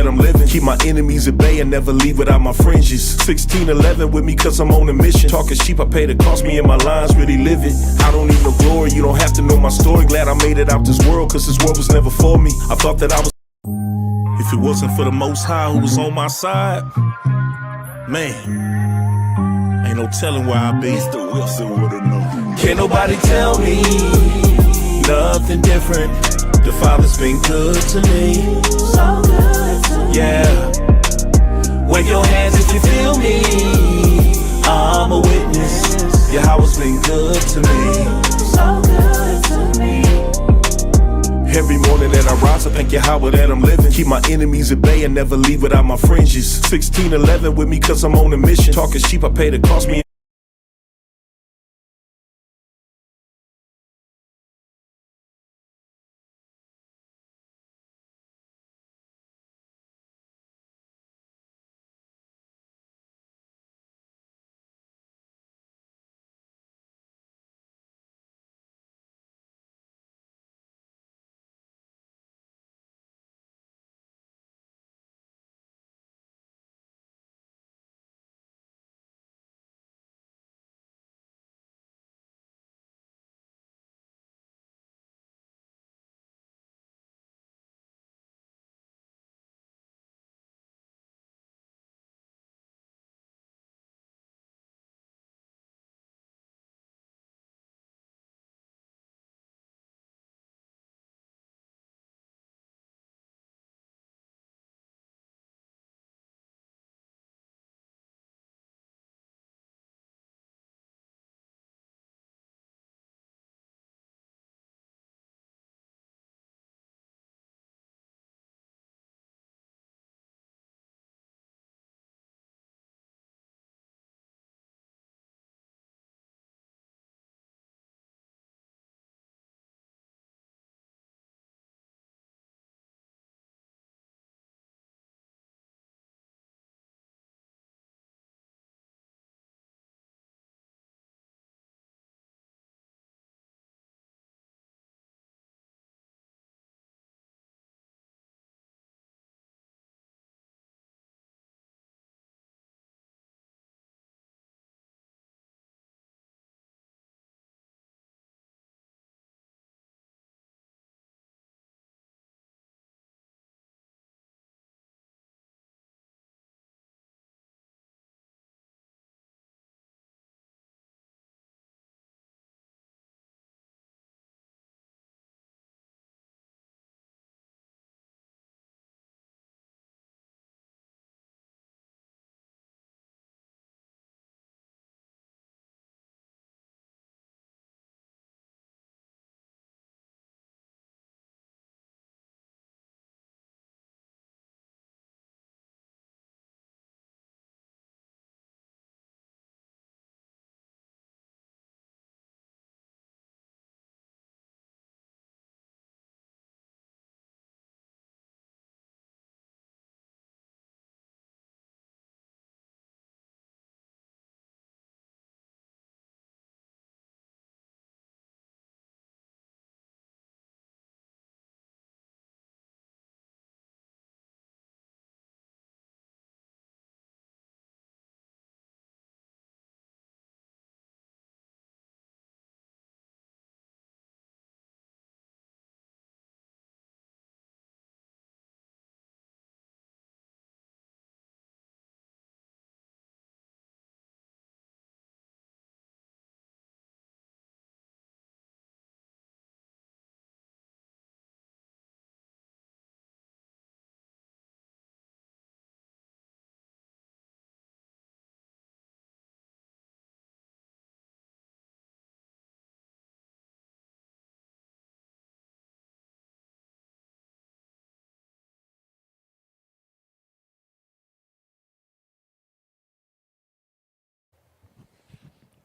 that I'm living. Keep my enemies at bay and never leave without my fringes. 1611 with me cause I'm on a mission. Talking sheep, I pay the cost, me and my lines really live it. I don't need no glory, you don't have to know my story. Glad I made it out this world, cause this world was never for me. I thought that I was. If it wasn't for the Most High who was on my side, man, ain't no telling where I'd be. Mr. Wilson would've known. Can't nobody tell me nothing different. The Father's been good to me. So good to me. Yeah. Wave your hands if you feel me. I'm a witness. Yahweh's been good to me. So good to me. Every morning that I rise, I thank Yahweh that I'm living. Keep my enemies at bay and never leave without my fringes. 1611 with me cause I'm on a mission. Talking sheep, I pay the cost, me.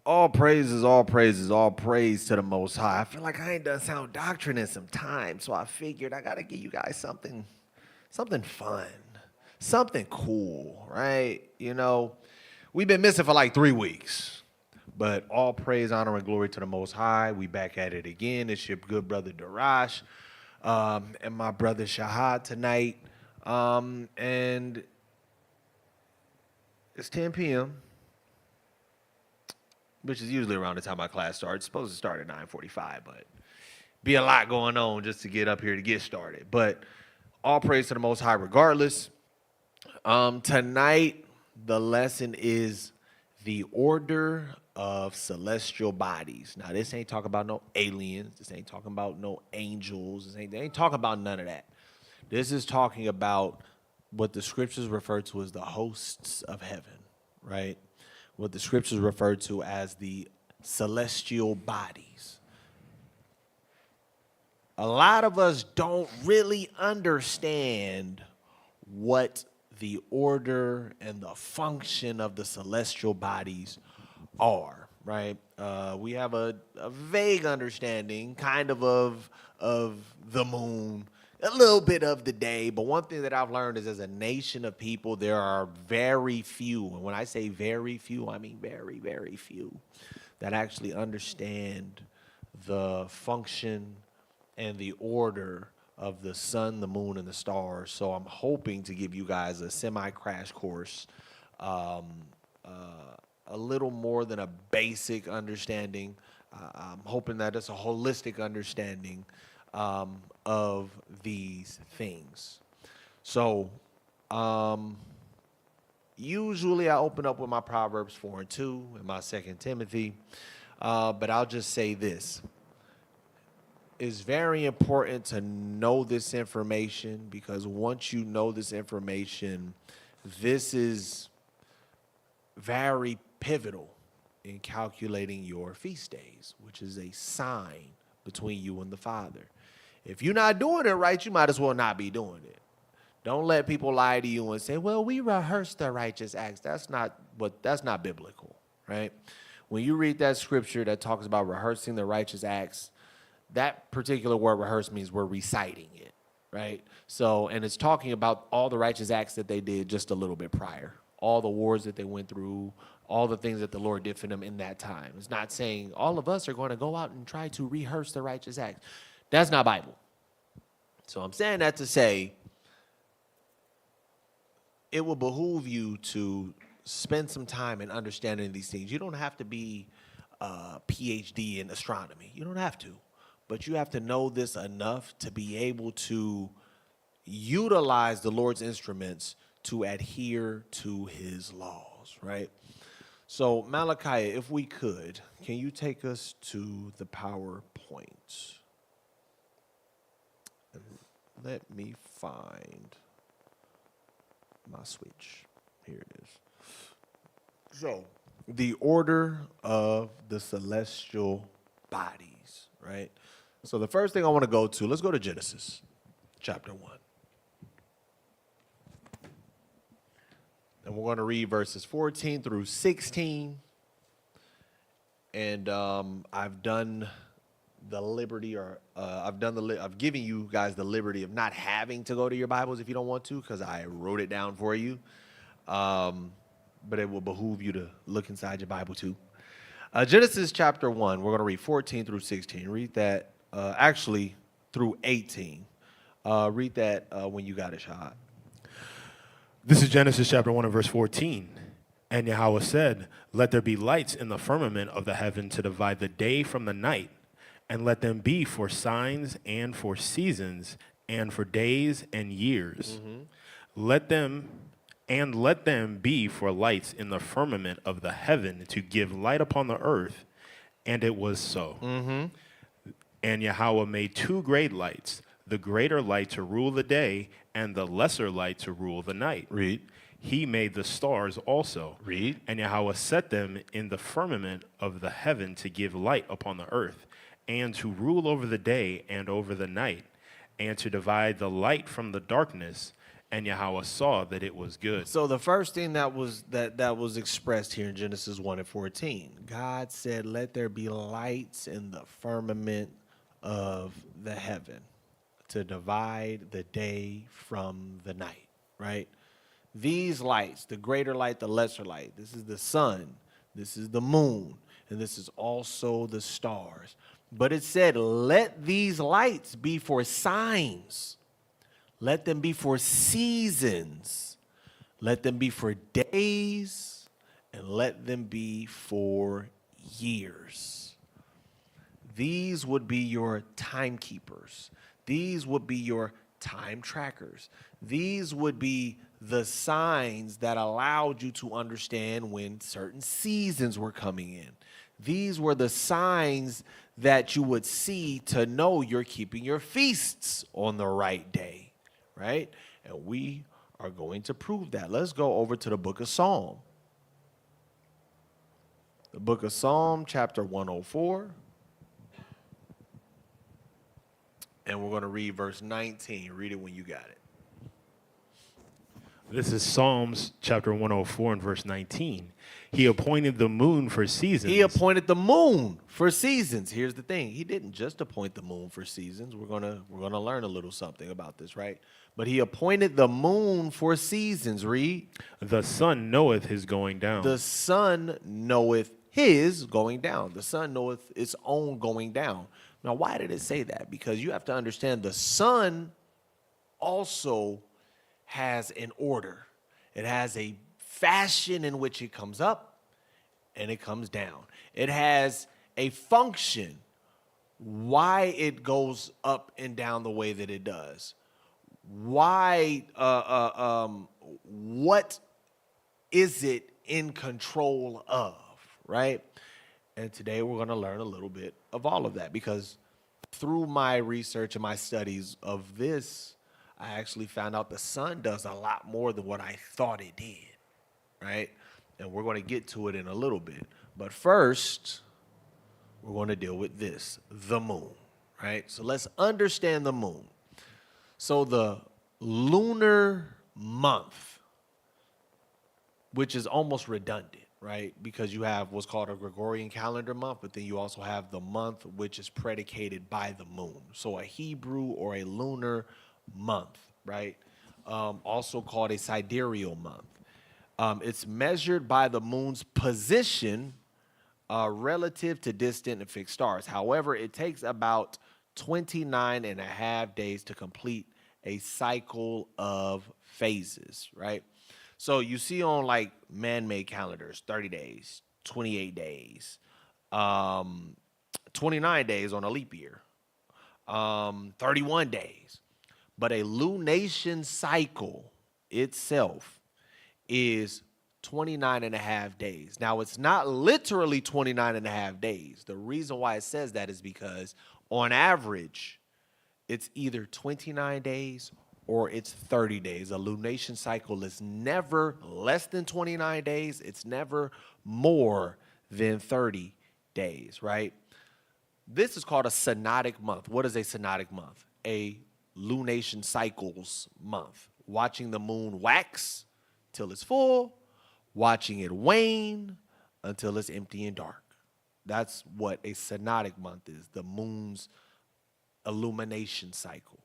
All praises, all praises, all praise to the Most High. I feel like I ain't done sound doctrine in some time, so I figured I gotta give you guys something fun, something cool, right? You know, we've been missing for like 3 weeks, but all praise, honor, and glory to the Most High. We back at it again. It's your good brother Darash, and my brother Shahad tonight. And it's 10 p.m., which is usually around the time my class starts. It's supposed to start at 9:45, but be a lot going on just to get up here to get started. But all praise to the Most High regardless. Tonight, the lesson is the order of celestial bodies. Now, this ain't talking about no aliens. This ain't talking about no angels. They ain't talking about none of that. This is talking about what the scriptures refer to as the hosts of heaven, right? What the scriptures refer to as the celestial bodies. A lot of us don't really understand what the order and the function of the celestial bodies are, right? We have a vague understanding, kind of the moon, a little bit of the day. But one thing that I've learned is, as a nation of people, there are very few, and when I say very few, I mean very, very few, that actually understand the function and the order of the sun, the moon, and the stars. So I'm hoping to give you guys a semi-crash course, a little more than a basic understanding. I'm hoping that it's a holistic understanding of these things. So usually I open up with my Proverbs 4:2 and my 2 Timothy, but I'll just say this. It's very important to know this information, because once you know this information, this is very pivotal in calculating your feast days, which is a sign between you and the Father. If you're not doing it right, you might as well not be doing it. Don't let people lie to you and say, well, we rehearse the righteous acts. That's not biblical, right? When you read that scripture that talks about rehearsing the righteous acts, that particular word rehearse means we're reciting it, right? So, and it's talking about all the righteous acts that they did just a little bit prior, all the wars that they went through, all the things that the Lord did for them in that time. It's not saying all of us are going to go out and try to rehearse the righteous acts. That's not Bible. So I'm saying that to say it will behoove you to spend some time in understanding these things. You don't have to be a PhD in astronomy. You don't have to. But you have to know this enough to be able to utilize the Lord's instruments to adhere to his laws, right? So, Malachi, if we could, can you take us to the PowerPoint? And let me find my switch. Here it is. So, the order of the celestial bodies, right? So the first thing I want to go to, let's go to Genesis chapter 1. And we're going to read verses 14 through 16. And I've done the liberty, or I've given you guys the liberty of not having to go to your Bibles if you don't want to, because I wrote it down for you. But it will behoove you to look inside your Bible too. Genesis chapter 1, we're going to read 14 through 16. Read that, actually, through 18. Read that when you got a shot. This is Genesis chapter 1 and verse 14. And Yahweh said, let there be lights in the firmament of the heaven to divide the day from the night, and let them be for signs and for seasons and for days and years. Let them be for lights in the firmament of the heaven to give light upon the earth. And it was so. And Yahweh made two great lights, the greater light to rule the day and the lesser light to rule the night. Read. He made the stars also. Read. And Yahweh set them in the firmament of the heaven to give light upon the earth, and to rule over the day and over the night, and to divide the light from the darkness. And Yahweh saw that it was good. So the first thing that was expressed here in Genesis 1 and 14, God said, let there be lights in the firmament of the heaven to divide the day from the night, right? These lights, the greater light, the lesser light, this is the sun, this is the moon, and this is also the stars. But it said, let these lights be for signs. Let them be for seasons. Let them be for days. And let them be for years. These would be your timekeepers. These would be your time trackers. These would be the signs that allowed you to understand when certain seasons were coming in. These were the signs that you would see to know you're keeping your feasts on the right day, right? And we are going to prove that. Let's go over to the book of Psalm. The book of Psalm, chapter 104. And we're going to read verse 19. Read it when you got it. This is Psalms chapter 104 and verse 19. He appointed the moon for seasons. He appointed the moon for seasons. Here's the thing. He didn't just appoint the moon for seasons. We're gonna learn a little something about this, right? But he appointed the moon for seasons. Read. The sun knoweth his going down. The sun knoweth his going down. The sun knoweth its own going down. Now, why did it say that? Because you have to understand the sun also has an order. It has a fashion in which it comes up and it comes down. It has a function why it goes up and down the way that it does. Why, what is it in control of, right? And today we're going to learn a little bit of all of that, because through my research and my studies of this, I actually found out the sun does a lot more than what I thought it did, right? And we're going to get to it in a little bit. But first, we're going to deal with this, the moon, right? So let's understand the moon. So the lunar month, which is almost redundant, right? Because you have what's called a Gregorian calendar month, but then you also have the month which is predicated by the moon. So a Hebrew or a lunar month, right? Also called a sidereal month. It's measured by the moon's position relative to distant and fixed stars. However, it takes about 29 and a half days to complete a cycle of phases, right? So you see on like man-made calendars, 30 days, 28 days, 29 days on a leap year, 31 days. But a lunation cycle itself is 29 and a half days. Now, it's not literally 29 and a half days. The reason why it says that is because on average, it's either 29 days or it's 30 days. A lunation cycle is never less than 29 days. It's never more than 30 days, right? This is called a synodic month. What is a synodic month? A lunation cycles month. Watching the moon wax till it's full, watching it wane until it's empty and dark. That's what a synodic month is, the moon's illumination cycle,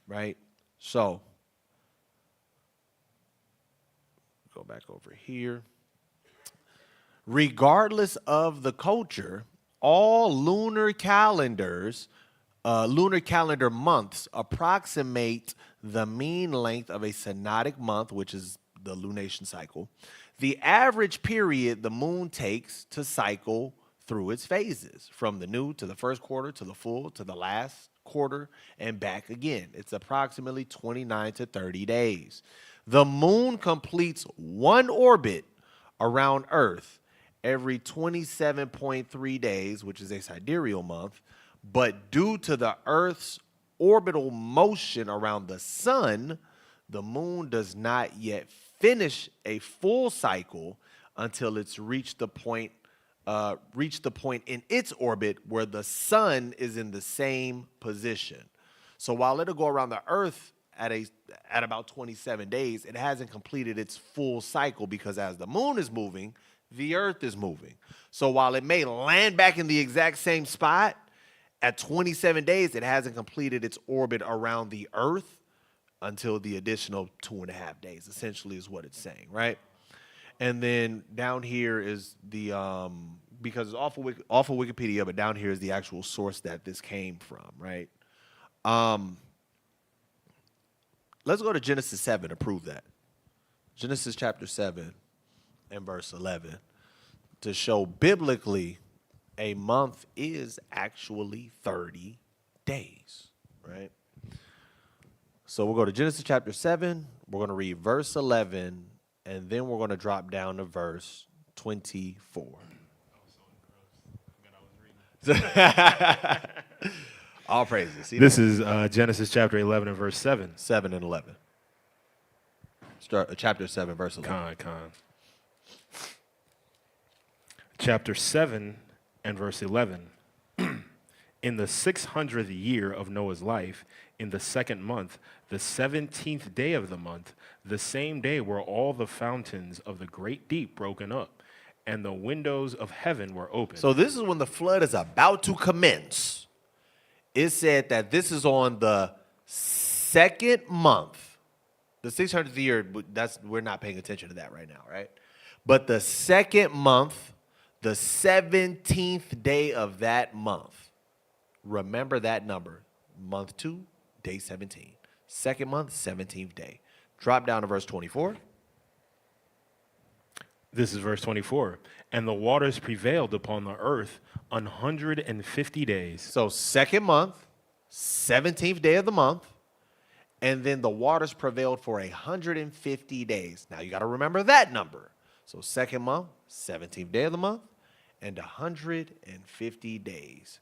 right? So, go back over here. Regardless of the culture, all lunar calendar months approximate the mean length of a synodic month, which is the lunation cycle, the average period the moon takes to cycle through its phases, from the new to the first quarter to the full to the last quarter and back again. It's approximately 29 to 30 days. The moon completes one orbit around Earth every 27.3 days, which is a sidereal month, but due to the Earth's orbital motion around the sun, the moon does not yet finish a full cycle until it's reached the point in its orbit where the sun is in the same position. So while it'll go around the Earth at about 27 days, it hasn't completed its full cycle, because as the moon is moving, the Earth is moving. So while it may land back in the exact same spot, at 27 days, it hasn't completed its orbit around the Earth until the additional 2.5 days, essentially, is what it's saying, right? And then down here is the, because it's off of Wikipedia, but down here is the actual source that this came from, right? Let's go to Genesis 7 to prove that. Genesis chapter 7 and verse 11 to show biblically a month is actually 30 days, right? So we'll go to Genesis chapter 7. We're going to read verse 11, and then we're going to drop down to verse 24. All praises. See This that? is Genesis chapter 11 and verse 7. 7 and 11. Start chapter 7, verse 11. Chapter 7 and verse 11. In the 600th year of Noah's life, in the second month, the 17th day of the month, the same day were all the fountains of the great deep broken up, and the windows of heaven were opened. So this is when the flood is about to commence. It said that this is on the second month. The 600th year, we're not paying attention to that right now, right? But the second month, the 17th day of that month. Remember that number. Month 2, day 17. Second month, 17th day. Drop down to verse 24. This is verse 24. And the waters prevailed upon the earth 150 days. So second month, 17th day of the month, and then the waters prevailed for 150 days. Now you got to remember that number. So second month, 17th day of the month, and 150 days.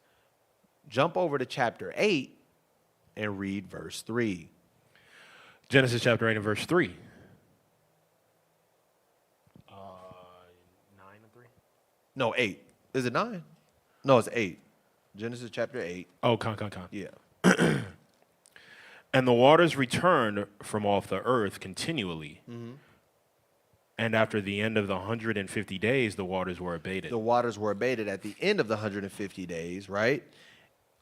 Jump over to chapter 8 and read verse 3. Genesis chapter 8 and verse 3. 9 and 3? No, 8. Is it 9? No, it's 8. Genesis chapter 8. Oh, con. Yeah. And the waters returned from off the earth continually. Mm-hmm. And after the end of the 150 days, the waters were abated. The waters were abated at the end of the 150 days, right?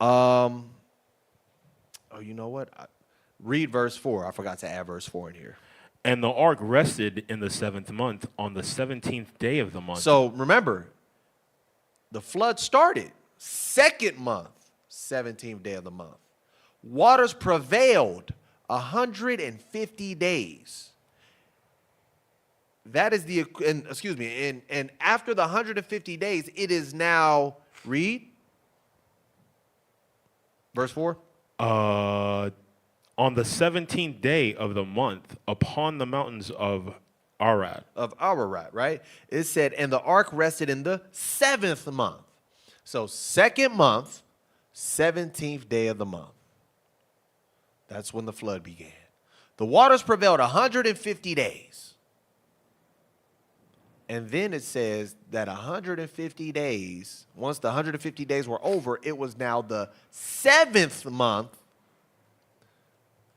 You know what? Read verse 4. I forgot to add verse 4 in here. And the ark rested in the 7th month on the 17th day of the month. So remember, the flood started second month, 17th day of the month. Waters prevailed 150 days. That is and after the 150 days, it is now, read, verse 4. On the 17th day of the month, upon the mountains of Arad. Of Ararat, right? It said, and the ark rested in the 7th month. So second month, 17th day of the month. That's when the flood began. The waters prevailed 150 days. And then it says that 150 days, once the 150 days were over, it was now the 7th month,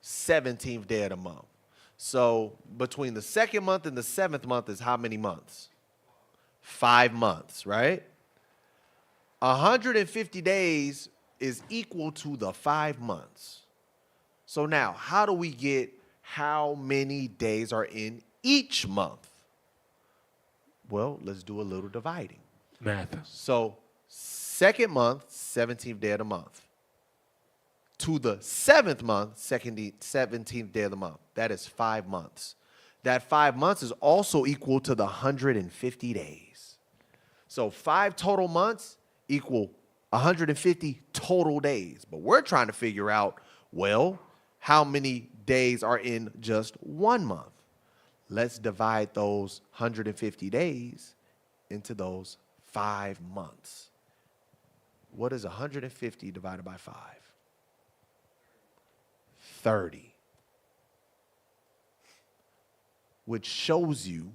17th day of the month. So between the second month and the 7th month is how many months? 5 months, right? 150 days is equal to the 5 months. So now, how do we get how many days are in each month? Well, let's do a little dividing. Math. So second month, 17th day of the month. To the 7th month, 17th day of the month. That is 5 months. That 5 months is also equal to the 150 days. So 5 total months equal 150 total days. But we're trying to figure out, well, how many days are in just 1 month? Let's divide those 150 days into those 5 months. What is 150 divided by 5? 30. Which shows you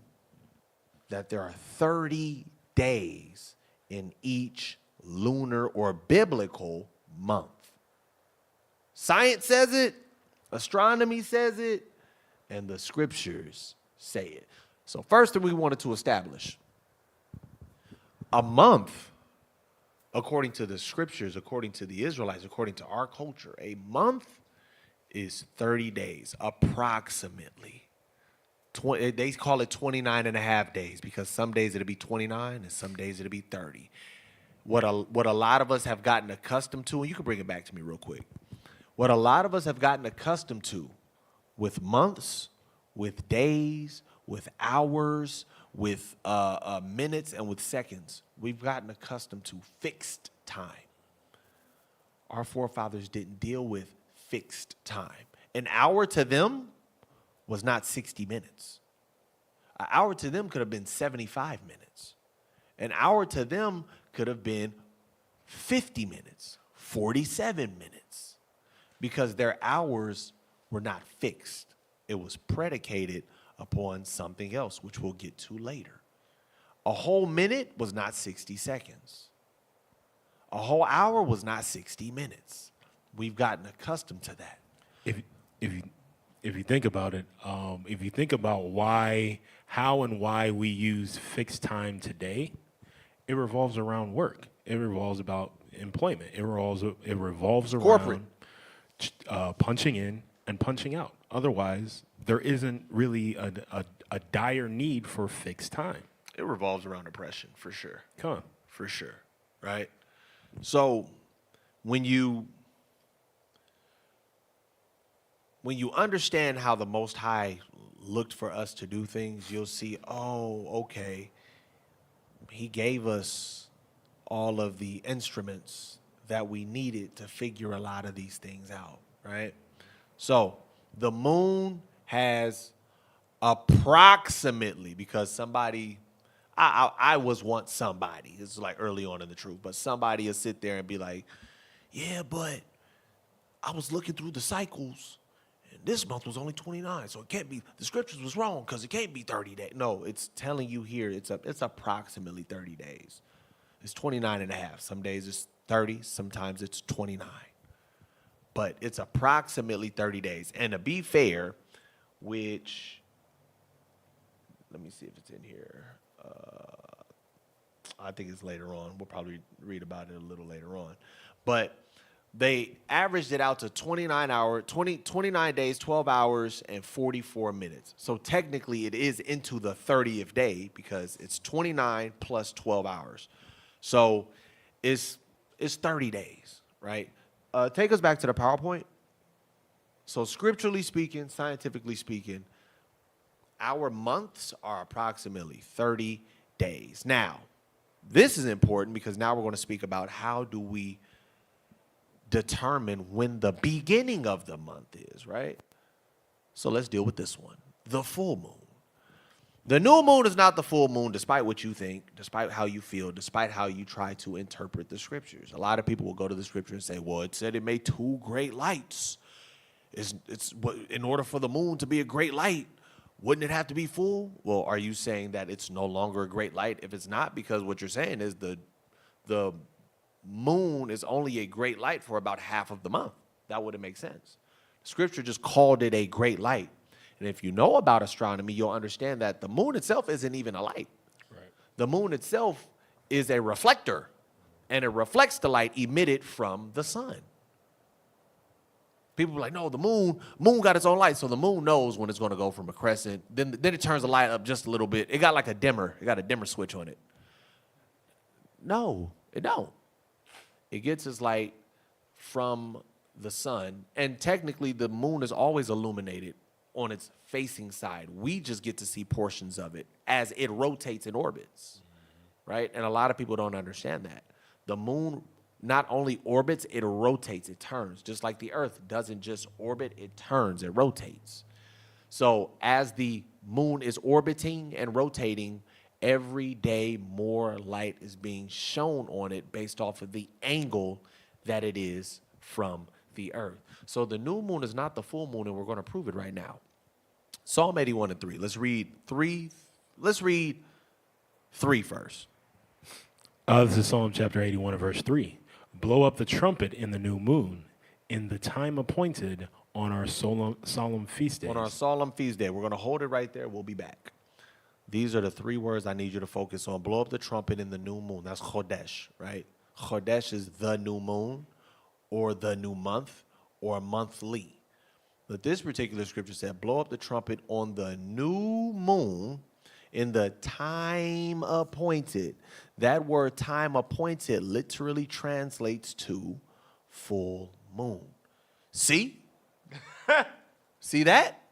that there are 30 days in each lunar or biblical month. Science says it, astronomy says it, and the scriptures say it. So first thing we wanted to establish, a month, according to the scriptures, according to the Israelites, according to our culture, a month is 30 days, approximately. They call it 29 and a half days because some days it'll be 29 and some days it'll be 30. What a lot of us have gotten accustomed to, and you can bring it back to me real quick. What a lot of us have gotten accustomed to with months, with days, with hours, with minutes, and with seconds. We've gotten accustomed to fixed time. Our forefathers didn't deal with fixed time. An hour to them was not 60 minutes. An hour to them could have been 75 minutes. An hour to them could have been 50 minutes, 47 minutes, because their hours were not fixed. It was predicated upon something else, which we'll get to later. A whole minute was not 60 seconds. A whole hour was not 60 minutes. We've gotten accustomed to that. If you think about it, if you think about how and why we use fixed time today, it revolves around work. It revolves about employment. It revolves around corporate, punching in and punching out. Otherwise, there isn't really a dire need for fixed time. It revolves around oppression, for sure. Come on. For sure, right? So when you understand how the Most High looked for us to do things, you'll see, oh, okay, he gave us all of the instruments that we needed to figure a lot of these things out, right? So the moon has approximately, because somebody, I was once somebody, this is like early on in the truth, but somebody will sit there and be like, yeah, but I was looking through the cycles, and this month was only 29, so it can't be, the scriptures was wrong because it can't be 30 days. No, it's telling you here it's approximately 30 days. It's 29 and a half. Some days it's 30, sometimes it's 29. But it's approximately 30 days. And to be fair, which, let me see if it's in here. I think it's later on. We'll probably read about it a little later on. But they averaged it out to 29 days, 12 hours, and 44 minutes. So technically it is into the 30th day because it's 29 plus 12 hours. So it's 30 days, right? Take us back to the PowerPoint. So scripturally speaking, scientifically speaking, our months are approximately 30 days. Now, this is important because now we're going to speak about how do we determine when the beginning of the month is, right? So let's deal with this one, the full moon. The new moon is not the full moon, despite what you think, despite how you feel, despite how you try to interpret the scriptures. A lot of people will go to the scripture and say, well, it said it made two great lights. In order for the moon to be a great light, wouldn't it have to be full? Well, are you saying that it's no longer a great light if it's not? Because what you're saying is the moon is only a great light for about half of the month. That wouldn't make sense. Scripture just called it a great light. And if you know about astronomy, you'll understand that the moon itself isn't even a light. Right. The moon itself is a reflector, and it reflects the light emitted from the sun. People are like, no, the moon got its own light, so the moon knows when it's going to go from a crescent. Then it turns the light up just a little bit. It got like a dimmer. It got a dimmer switch on it. No, it don't. It gets its light from the sun, and technically the moon is always illuminated on its facing side. We just get to see portions of it as it rotates and orbits, right? And a lot of people don't understand that. The moon not only orbits, it rotates, it turns. Just like the earth doesn't just orbit, it turns, it rotates. So as the moon is orbiting and rotating, every day more light is being shown on it based off of the angle that it is from the earth. So the new moon is not the full moon, and we're going to prove it right now. Psalm 81 and 3. Let's read 3. Let's read 3 first. This is Psalm chapter 81 and verse 3. Blow up the trumpet in the new moon, in the time appointed on our solemn feast days. On our solemn feast day. We're going to hold it right there. We'll be back. These are the 3 words I need you to focus on. Blow up the trumpet in the new moon. That's Chodesh, right? Chodesh is the new moon or the new month or monthly. But this particular scripture said, blow up the trumpet on the new moon in the time appointed. That word time appointed literally translates to full moon. See? See that?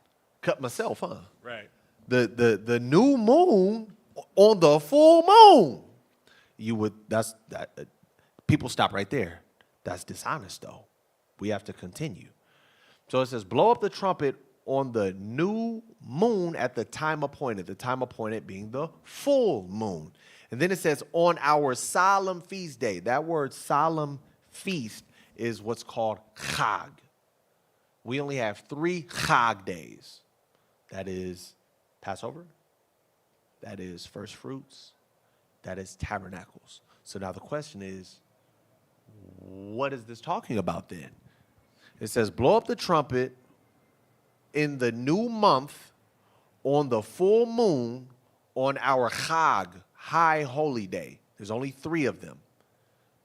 cut myself, huh? Right. The new moon on the full moon. People stop right there. That's dishonest though. We have to continue. So it says, blow up the trumpet on the new moon at the time appointed being the full moon. And then it says, on our solemn feast day. That word solemn feast is what's called Chag. We only have 3 Chag days. That is Passover, that is first fruits, that is tabernacles. So now the question is, what is this talking about then? It says, blow up the trumpet in the new month on the full moon on our Chag, high holy day. There's only 3 of them.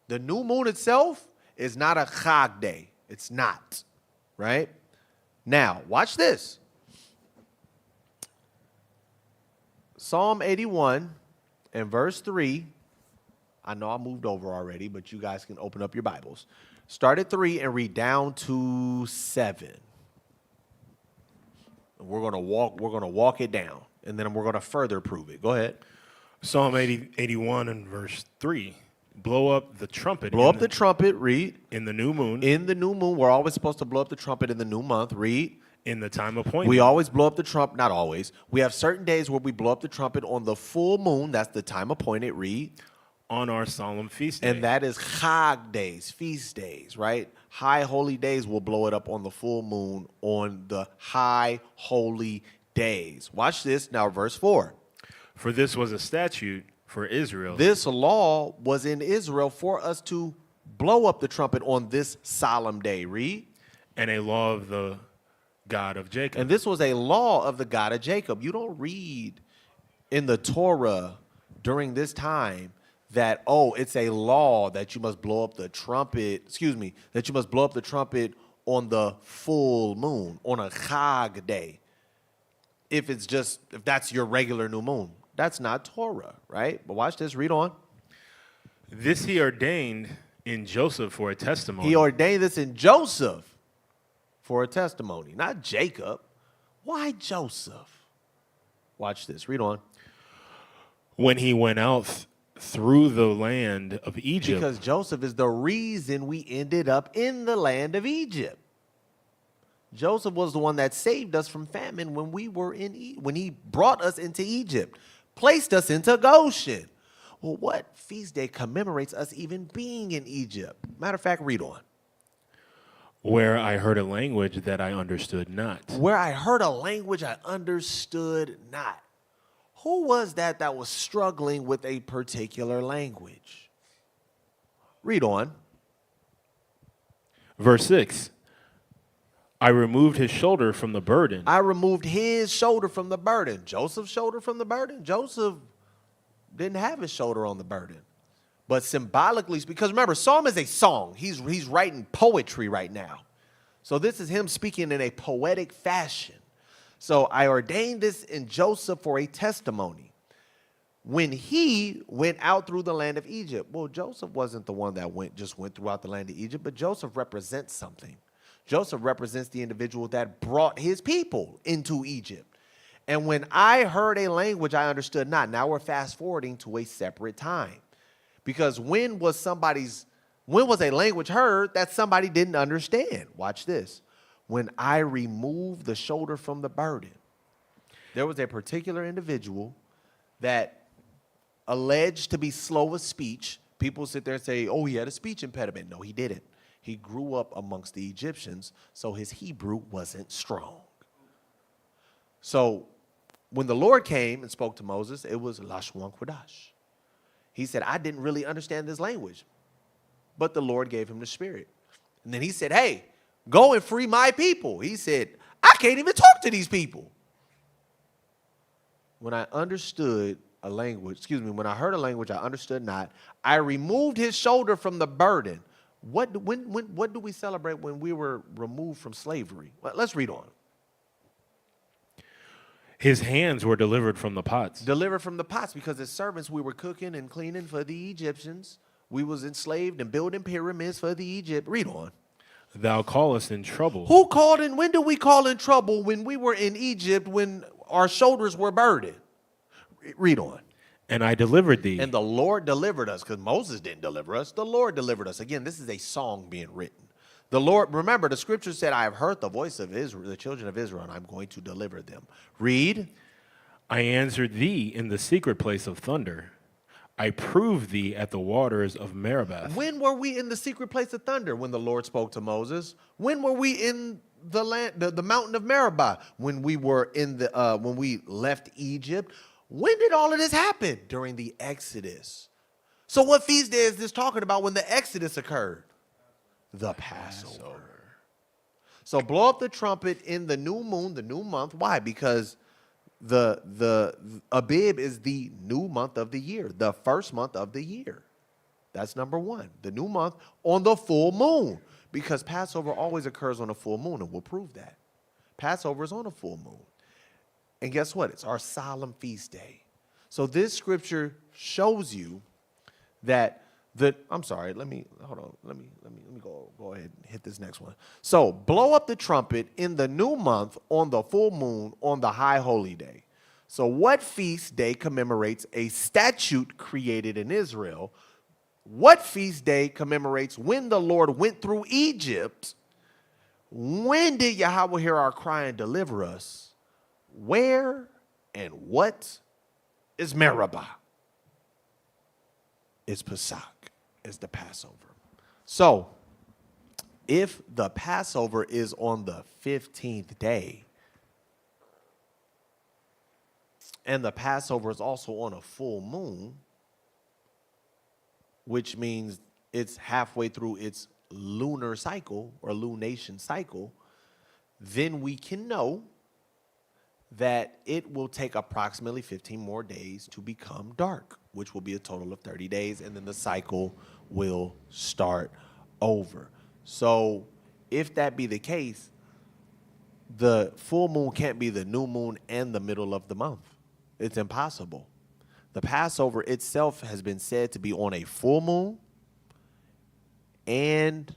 The new moon itself is not a Chag day. It's not, right? Now, watch this. Psalm 81 and verse 3. I know I moved over already, but you guys can open up your Bibles. Start at 3 and read down to 7. And we're gonna walk it down, and then we're gonna further prove it. Go ahead. Psalm 81 and verse 3. Blow up the trumpet. Blow up the trumpet, read. In the new moon. In the new moon. We're always supposed to blow up the trumpet in the new month. Read. In the time appointed. We always blow up the trumpet. Not always. We have certain days where we blow up the trumpet on the full moon. That's the time appointed. Read. On our solemn feast day. And that is Chag days, feast days, right? High holy days, we'll blow it up on the full moon on the high holy days. Watch this now, verse 4. For this was a statute for Israel. This law was in Israel for us to blow up the trumpet on this solemn day. Read. And a law of the God of Jacob. And this was a law of the God of Jacob. You don't read in the Torah during this time that, oh, it's a law that you must blow up the trumpet, that you must blow up the trumpet on the full moon, on a Chag day. If that's your regular new moon. That's not Torah, right? But watch this, read on. This he ordained in Joseph for a testimony. He ordained this in Joseph for a testimony, not Jacob. Why Joseph? Watch this, read on. When he went out through the land of Egypt. Because Joseph is the reason we ended up in the land of Egypt. Joseph was the one that saved us from famine when we were when he brought us into Egypt, placed us into Goshen. Well, what feast day commemorates us even being in Egypt? Matter of fact, read on. Where I heard a language that I understood not. Where I heard a language I understood not. Who was that was struggling with a particular language? Read on. Verse 6. I removed his shoulder from the burden. I removed his shoulder from the burden. Joseph's shoulder from the burden? Joseph didn't have his shoulder on the burden. But symbolically, because remember, Psalm is a song. He's writing poetry right now. So this is him speaking in a poetic fashion. So I ordained this in Joseph for a testimony. When he went out through the land of Egypt. Well, Joseph wasn't the one that just went throughout the land of Egypt, but Joseph represents something. Joseph represents the individual that brought his people into Egypt. And when I heard a language I understood not, now we're fast forwarding to a separate time. Because when was a language heard that somebody didn't understand? Watch this. When I removed the shoulder from the burden, there was a particular individual that alleged to be slow of speech. People sit there and say, oh, he had a speech impediment. No, he didn't. He grew up amongst the Egyptians, so his Hebrew wasn't strong. So when the Lord came and spoke to Moses, it was Lashwan Kodash. He said, I didn't really understand this language, but the Lord gave him the Spirit. And then he said, hey, go and free my people. He said, I can't even talk to these people. When I understood a language, when I heard a language I understood not, I removed his shoulder from the burden. What do we celebrate when we were removed from slavery? Well, let's read on. His hands were delivered from the pots. Delivered from the pots, because as servants we were cooking and cleaning for the Egyptians. We was enslaved and building pyramids for the Egypt. Read on. Thou callest in trouble. Who called in? When did we call in trouble? When we were in Egypt, when our shoulders were burdened. Read on. And I delivered thee. And the Lord delivered us, because Moses didn't deliver us. The Lord delivered us. Again, this is a song being written. The Lord, remember, the scripture said, I have heard the voice of Israel, the children of Israel, and I'm going to deliver them. Read. I answered thee in the secret place of thunder. I proved thee at the waters of Meribah. When were we in the secret place of thunder? When the Lord spoke to Moses. When were we in the land, the mountain of Meribah? When we were in the, when we left Egypt. When did all of this happen? During the Exodus. So what feast day is this talking about when the Exodus occurred? The Passover. So blow up the trumpet in the new moon, the new month. Why? Because the Abib is the new month of the year, the first month of the year. That's number one. The new month on the full moon, because Passover always occurs on a full moon, and we'll prove that. Passover is on a full moon. And guess what? It's our solemn feast day. So this scripture shows you that I'm sorry, let me go ahead and hit this next one. So blow up the trumpet in the new month on the full moon on the high holy day. So what feast day commemorates a statute created in Israel? What feast day commemorates when the Lord went through Egypt? When did Yahweh hear our cry and deliver us? Where and what is Meribah? It's Pesach. It's the Passover. So, if the Passover is on the 15th day, and the Passover is also on a full moon, which means it's halfway through its lunar cycle or lunation cycle, then we can know that it will take approximately 15 more days to become dark, which will be a total of 30 days, and then the cycle will start over. So if that be the case, the full moon can't be the new moon and the middle of the month. It's impossible. The Passover itself has been said to be on a full moon and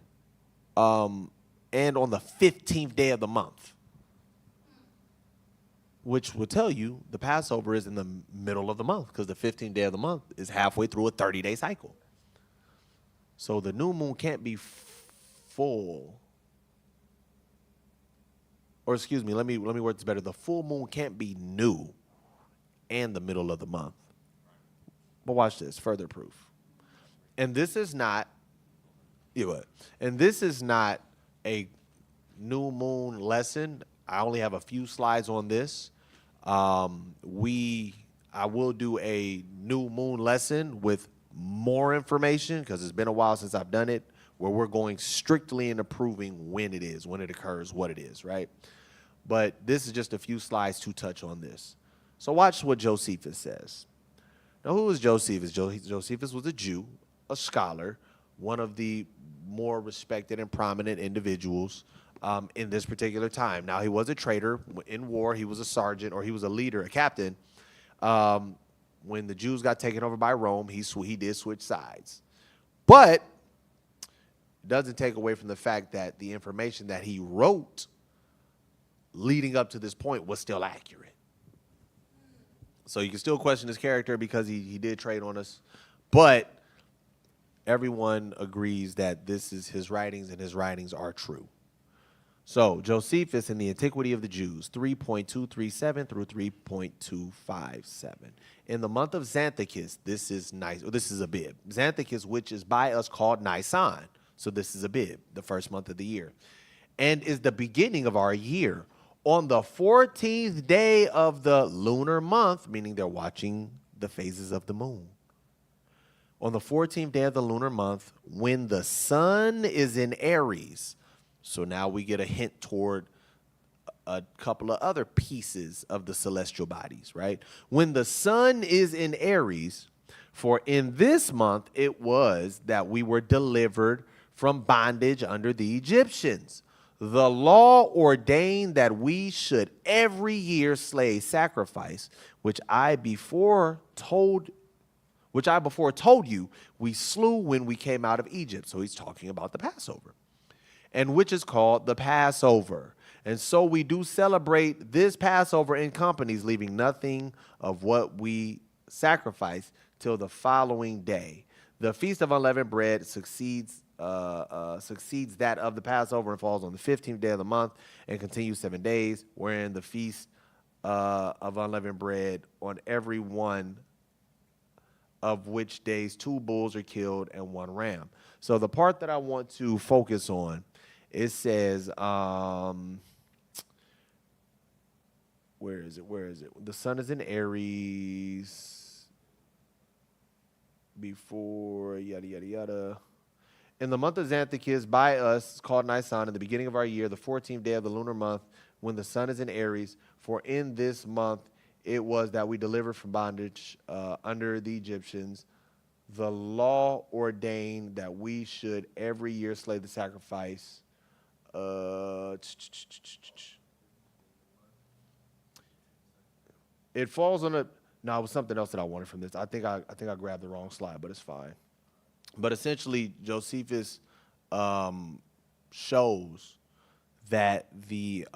on the 15th day of the month, which will tell you the Passover is in the middle of the month, because the 15th day of the month is halfway through a 30-day cycle. So the new moon can't be full. Or excuse me, let me word this better. The full moon can't be new and the middle of the month. But watch this, further proof. And this is not, and this is not a new moon lesson. I only have a few slides on this. I will do a new moon lesson with more information, because it's been a while since I've done it, where we're going strictly into proving when it is, when it occurs, what it is, right? But this is just a few slides to touch on this. So watch what Josephus says. Now, who is Josephus? Josephus was a Jew, a scholar, one of the more respected and prominent individuals in this particular time. Now, he was a traitor in war. He was a sergeant, or he was a leader, a captain. When the Jews got taken over by Rome, he did switch sides. But it doesn't take away from the fact that the information that he wrote leading up to this point was still accurate. So you can still question his character, because he did trade on us. But everyone agrees that this is his writings, and his writings are true. So Josephus in the Antiquity of the Jews, 3.237 through 3.257. In the month of Xanthicus, this is Abib. Xanthicus, which is by us called Nisan. So this is Abib, the first month of the year, and is the beginning of our year. On the 14th day of the lunar month, meaning they're watching the phases of the moon. On the 14th day of the lunar month, when the sun is in Aries. So now we get a hint toward a couple of other pieces of the celestial bodies, right? When the sun is in Aries, for in this month it was that we were delivered from bondage under the Egyptians. The law ordained that we should every year slay a sacrifice, which I before told you we slew when we came out of Egypt. So he's talking about the Passover. and which is called the Passover. And so we do celebrate this Passover in companies, leaving nothing of what we sacrifice till the following day. The Feast of Unleavened Bread succeeds that of the Passover and falls on the 15th day of the month and continues 7 days, wherein the Feast of Unleavened Bread, on every one of which days 2 bulls are killed and 1 ram. So the part that I want to focus on, it says, where is it? The sun is in Aries before yada, yada, yada. In the month of Xanthicus, by us, called Nisan, in the beginning of our year, the 14th day of the lunar month, when the sun is in Aries, for in this month it was that we delivered from bondage under the Egyptians. The law ordained that we should every year slay the sacrifice. It falls on a. No, it was something else that I wanted from this. I think I grabbed the wrong slide, but it's fine. But essentially, Josephus shows that the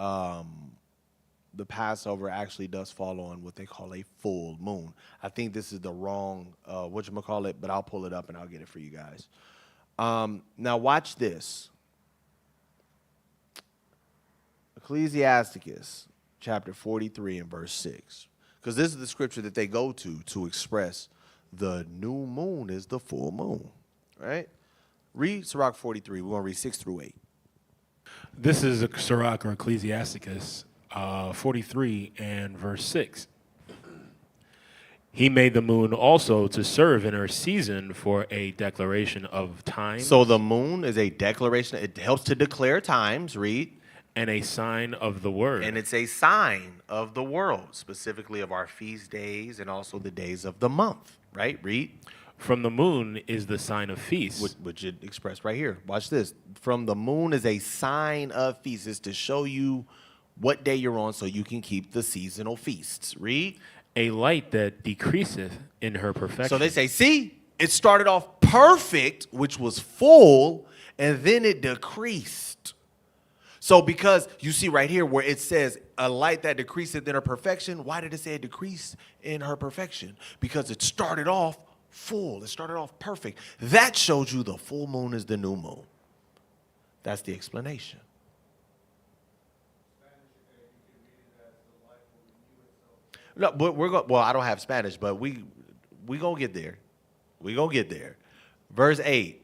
Passover actually does fall on what they call a full moon. I think this is the wrong whatchamacallit, but I'll pull it up and I'll get it for you guys. Now watch this. Ecclesiasticus chapter 43 and verse 6. Because this is the scripture that they go to express the new moon is the full moon. Right? Read Sirach 43. We're going to read 6 through 8. This is a Sirach or Ecclesiasticus 43 and verse 6. He made the moon also to serve in her season for a declaration of time. So the moon is a declaration. It helps to declare times. Read. And a sign of the word. And it's a sign of the world, specifically of our feast days and also the days of the month. Right? Read. From the moon is the sign of feast. Which it expressed right here. Watch this. From the moon is a sign of feast. It's to show you what day you're on so you can keep the seasonal feasts. Read. A light that decreaseth in her perfection. So they say, see, it started off perfect, which was full, and then it decreased. So because you see right here where it says a light that decreaseth in her perfection, why did it say it decreased in her perfection? Because it started off full. It started off perfect. That shows you the full moon is the new moon. That's the explanation. No, but we're going. Well, I don't have Spanish, but we gonna get there. We gonna get there. Verse 8.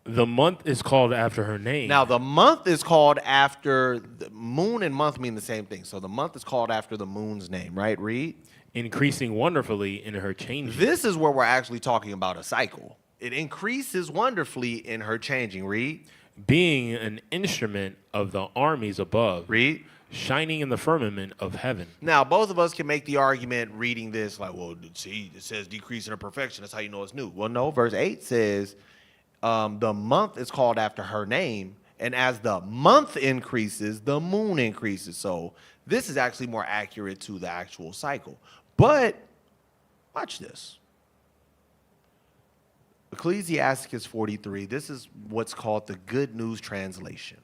The month is called after her name. Now the month is called after the moon, and month mean the same thing. So the month is called after the moon's name, right? Read. Increasing wonderfully in her changing. This is where we're actually talking about a cycle. It increases wonderfully in her changing. Read. Being an instrument of the armies above. Read. Shining in the firmament of heaven. Now, both of us can make the argument reading this like, well, see, it says decrease in her perfection. That's how you know it's new. Well, no, verse 8 says the month is called after her name, and as the month increases, the moon increases. So this is actually more accurate to the actual cycle. But watch this. Ecclesiasticus 43, this is what's called the Good News Translation.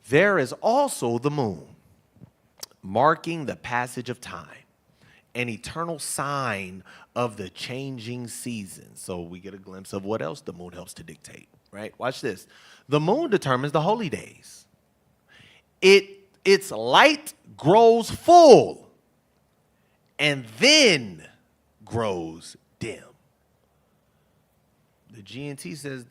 There is also the moon, marking the passage of time, an eternal sign of the changing season. So we get a glimpse of what else the moon helps to dictate, right? Watch this. The moon determines the holy days. Its light grows full and then grows dim. The GNT says,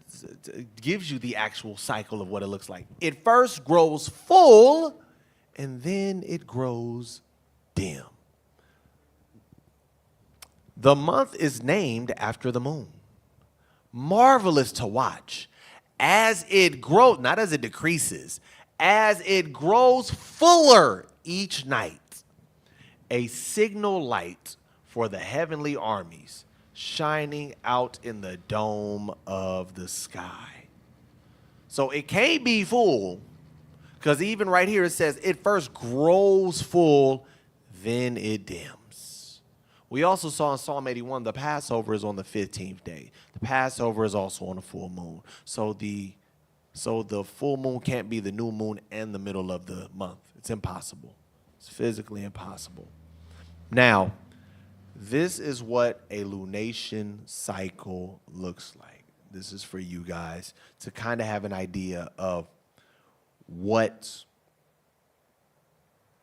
gives you the actual cycle of what it looks like. It first grows full, and then it grows dim. The month is named after the moon. Marvelous to watch. As it grows, not as it decreases, as it grows fuller each night, a signal light for the heavenly armies shining out in the dome of the sky. So it can't be full, because even right here it says it first grows full, then it dims. We also saw in Psalm 81 the Passover is on the 15th day. The Passover is also on a full moon. So the So the full moon can't be the new moon and the middle of the month. It's impossible. It's physically impossible. Now, this is what a lunation cycle looks like. This is for you guys to kind of have an idea of what,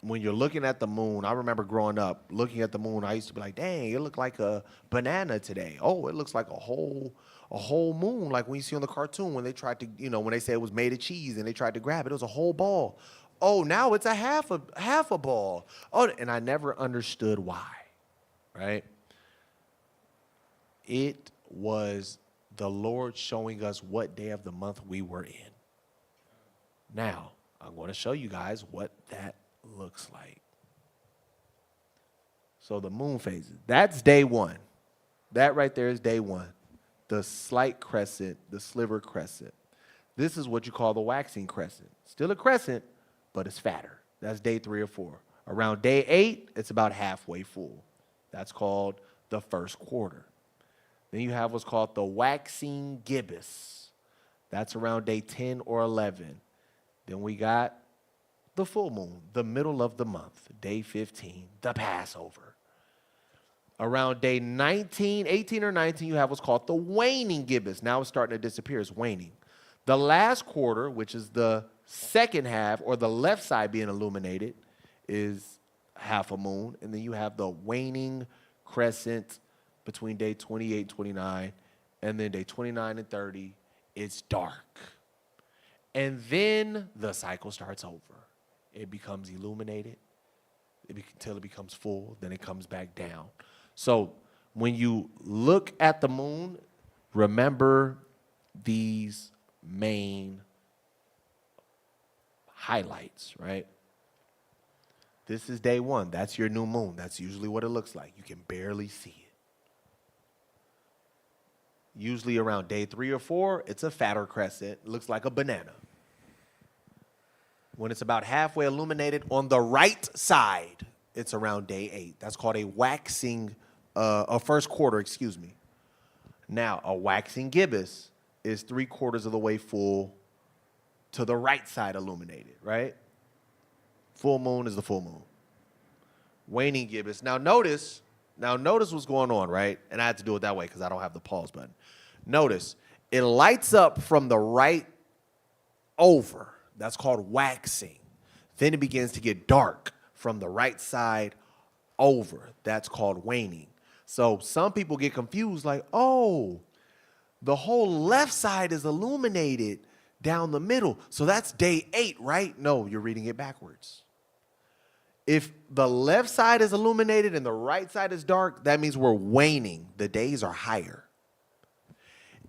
when you're looking at the moon, I remember growing up, looking at the moon, I used to be like, dang, it looked like a banana today. Oh, it looks like a whole moon, like when you see on the cartoon when they tried to, when they say it was made of cheese and they tried to grab it, it was a whole ball. Oh, now it's a half a ball. Oh, and I never understood why, right? It was the Lord showing us what day of the month we were in. Now, I'm going to show you guys what that looks like. So the moon phases, that's day one. That right there is day one. The slight crescent, the sliver crescent. This is what you call the waxing crescent. Still a crescent, but it's fatter. That's day 3 or 4. Around day 8, it's about halfway full. That's called the first quarter. Then you have what's called the waxing gibbous. That's around day 10 or 11. Then we got the full moon, the middle of the month, day 15, the Passover. Around day 19, 18 or 19, you have what's called the waning gibbous. Now it's starting to disappear. It's waning. The last quarter, which is the second half, or the left side being illuminated, is half a moon. And then you have the waning crescent between day 28 and 29. And then day 29 and 30, it's dark. And then the cycle starts over. It becomes illuminated until it becomes full. Then it comes back down. So when you look at the moon, remember these main highlights, right? This is day 1. That's your new moon. That's usually what it looks like. You can barely see it. Usually around day 3 or 4, it's a fatter crescent. It looks like a banana. When it's about halfway illuminated on the right side, it's around day 8. That's called a waxing, a first quarter, excuse me. Now, a waxing gibbous is 3/4 of the way full to the right side illuminated, right? Full moon is the full moon. Waning gibbous. Now notice what's going on, right? And I had to do it that way because I don't have the pause button. Notice, it lights up from the right over. That's called waxing. Then it begins to get dark from the right side over. That's called waning. So some people get confused like, oh, the whole left side is illuminated down the middle. So that's day 8, right? No, you're reading it backwards. If the left side is illuminated and the right side is dark, that means we're waning. The days are higher.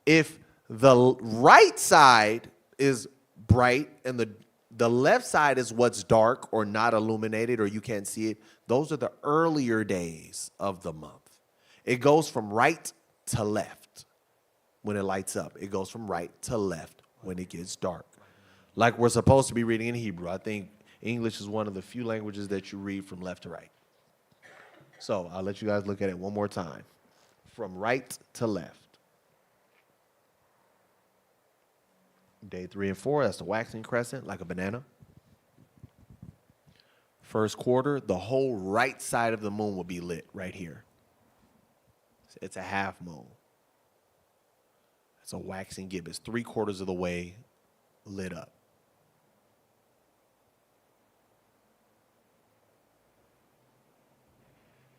If the right side is bright and the left side is what's dark or not illuminated or you can't see it, those are the earlier days of the month. It goes from right to left when it lights up. It goes from right to left when it gets dark. Like we're supposed to be reading in Hebrew. I think English is one of the few languages that you read from left to right. So I'll let you guys look at it one more time. From right to left. Day 3 and 4, that's the waxing crescent, like a banana. First quarter, the whole right side of the moon will be lit right here. It's a half moon. It's a waxing gibbous, 3/4 of the way lit up.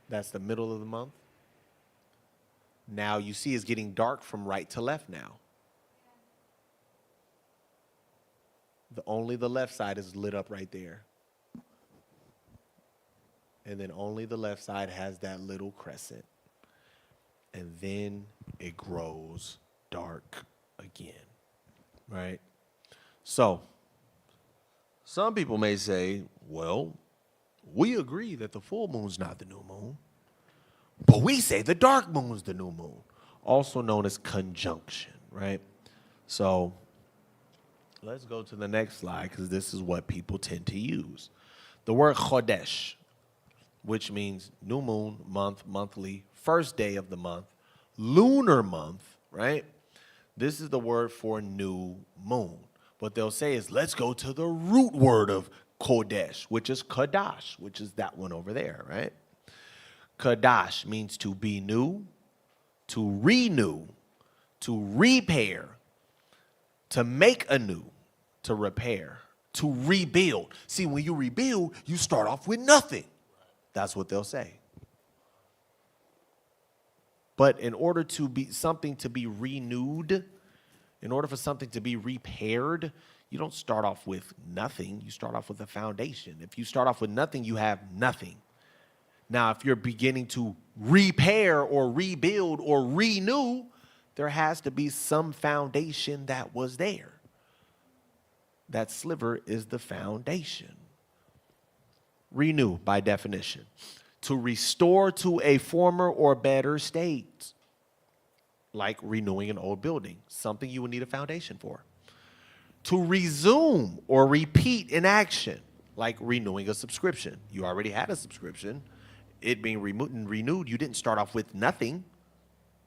That's the middle of the month. Now you see it's getting dark from right to left now. Only the left side is lit up right there. And then only the left side has that little crescent. And then it grows dark again, right? So, some people may say, well, we agree that the full moon's not the new moon, but we say the dark moon's the new moon, also known as conjunction, right? So, let's go to the next slide because this is what people tend to use. The word chodesh, which means new moon, month, monthly, first day of the month, lunar month, right? This is the word for new moon. What they'll say is, let's go to the root word of Kodesh, which is Kadash, which is that one over there, right? Kadash means to be new, to renew, to repair, to make anew, to repair, to rebuild. See, when you rebuild, you start off with nothing. That's what they'll say. But in order to be something to be renewed, in order for something to be repaired, you don't start off with nothing. You start off with a foundation. If you start off with nothing, you have nothing. Now, if you're beginning to repair or rebuild or renew, there has to be some foundation that was there. That sliver is the foundation. Renew, by definition. To restore to a former or better state. Like renewing an old building. Something you would need a foundation for. To resume or repeat in action. Like renewing a subscription. You already had a subscription. It being renewed, you didn't start off with nothing.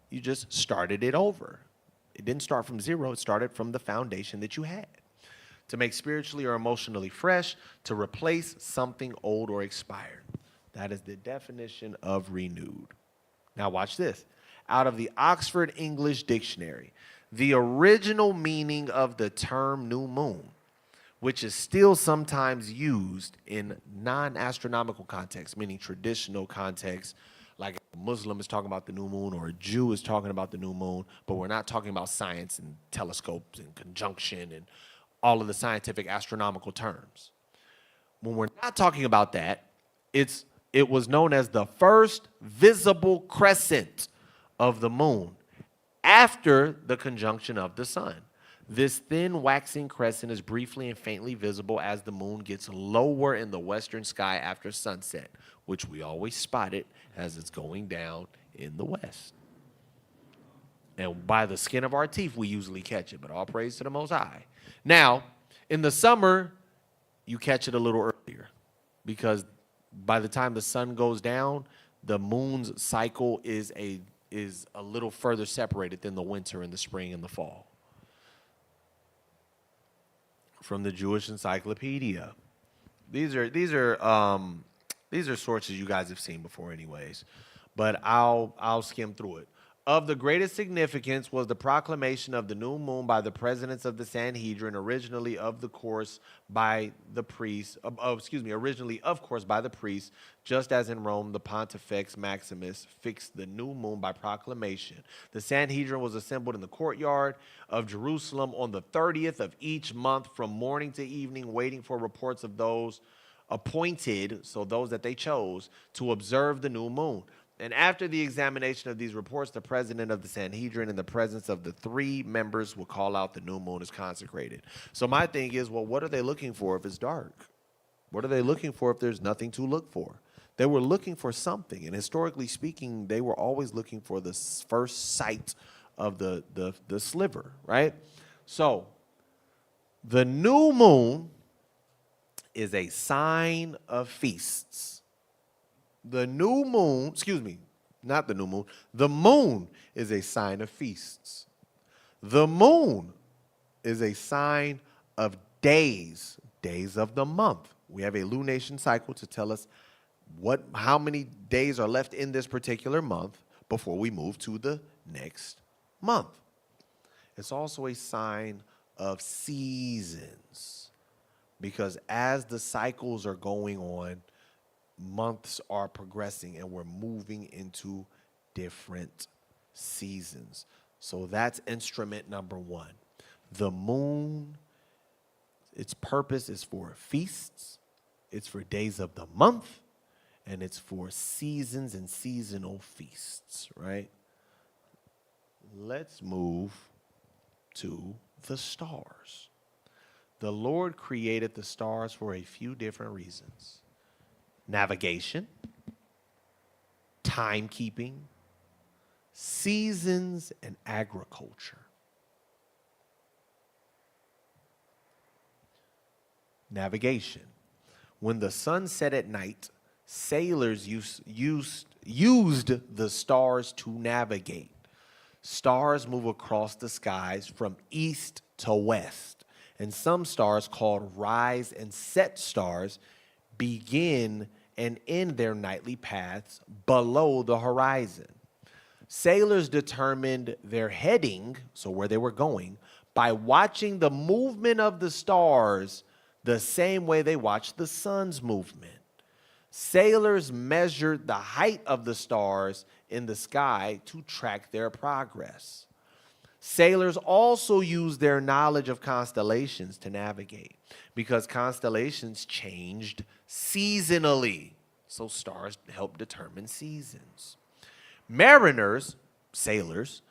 You just started it over. It didn't start from zero. It started from the foundation that you had. To make spiritually or emotionally fresh, to replace something old or expired. That is the definition of renewed. Now watch this. Out of the Oxford English Dictionary, the original meaning of the term new moon, which is still sometimes used in non-astronomical contexts, meaning traditional contexts, like a Muslim is talking about the new moon or a Jew is talking about the new moon, but we're not talking about science and telescopes and conjunction and all of the scientific astronomical terms. When we're not talking about that, it was known as the first visible crescent of the moon after the conjunction of the sun. This thin waxing crescent is briefly and faintly visible as the moon gets lower in the western sky after sunset, which we always spot it as it's going down in the west. And by the skin of our teeth, we usually catch it, but all praise to the Most High. Now, in the summer, you catch it a little earlier because by the time the sun goes down, the moon's cycle is a little further separated than the winter and the spring and the fall. From the Jewish Encyclopedia. These are sources you guys have seen before anyways, but I'll skim through it. Of the greatest significance was the proclamation of the new moon by the presidents of the Sanhedrin, originally of course by the priests, just as in Rome the Pontifex Maximus fixed the new moon by proclamation. The Sanhedrin was assembled in the courtyard of Jerusalem on the 30th of each month from morning to evening, waiting for reports of those appointed, so those that they chose, to observe the new moon. And after the examination of these reports, the president of the Sanhedrin, in the presence of the three members, will call out the new moon is consecrated. So my thing is, well, what are they looking for if it's dark? What are they looking for if there's nothing to look for? They were looking for something. And historically speaking, they were always looking for the first sight of the sliver, right? So the new moon is a sign of feasts. The moon is a sign of feasts. The moon is a sign of days of the month. We have a lunation cycle to tell us how many days are left in this particular month before we move to the next month. It's also a sign of seasons, because as the cycles are going on, months are progressing and we're moving into different seasons. So that's instrument number one. The moon, its purpose is for feasts, it's for days of the month, and it's for seasons and seasonal feasts, right? Let's move to the stars. The Lord created the stars for a few different reasons. Navigation, timekeeping, seasons, and agriculture. Navigation. When the sun set at night, sailors used the stars to navigate. Stars move across the skies from east to west, And some stars, called rise and set stars, begin and end their nightly paths below the horizon. Sailors determined their heading, so where they were going, by watching the movement of the stars the same way they watched the sun's movement. Sailors measured the height of the stars in the sky to track their progress. Sailors also used their knowledge of constellations to navigate, because constellations changed seasonally. So stars help determine seasons. Mariners, sailors,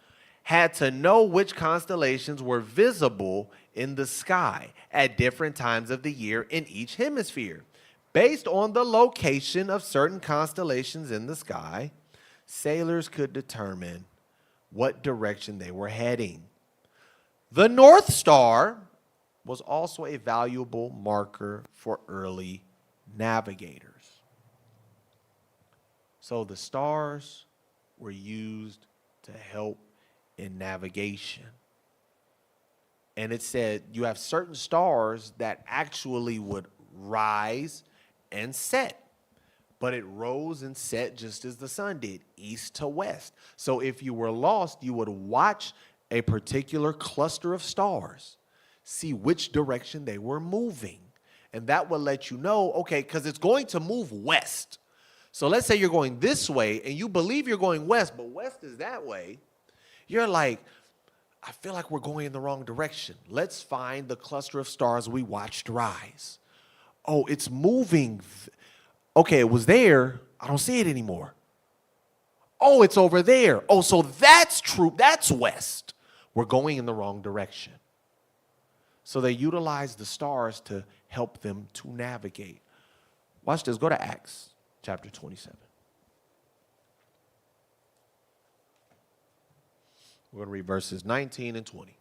had to know which constellations were visible in the sky at different times of the year in each hemisphere. Based on the location of certain constellations in the sky, sailors could determine what direction they were heading. The North Star was also a valuable marker for early navigators. So the stars were used to help in navigation. And it said you have certain stars that actually would rise and set. But it rose and set just as the sun did, east to west. So if you were lost, you would watch a particular cluster of stars, see which direction they were moving. And that will let you know, okay, because it's going to move west. So let's say you're going this way and you believe you're going west, but west is that way. You're like, I feel like we're going in the wrong direction. Let's find the cluster of stars we watched rise. Oh, it's moving. Okay, it was there. I don't see it anymore. Oh, it's over there. Oh, so that's true. That's west. We're going in the wrong direction. So they utilize the stars to help them to navigate. Watch this. Go to Acts chapter 27. We're going to read verses 19 and 20.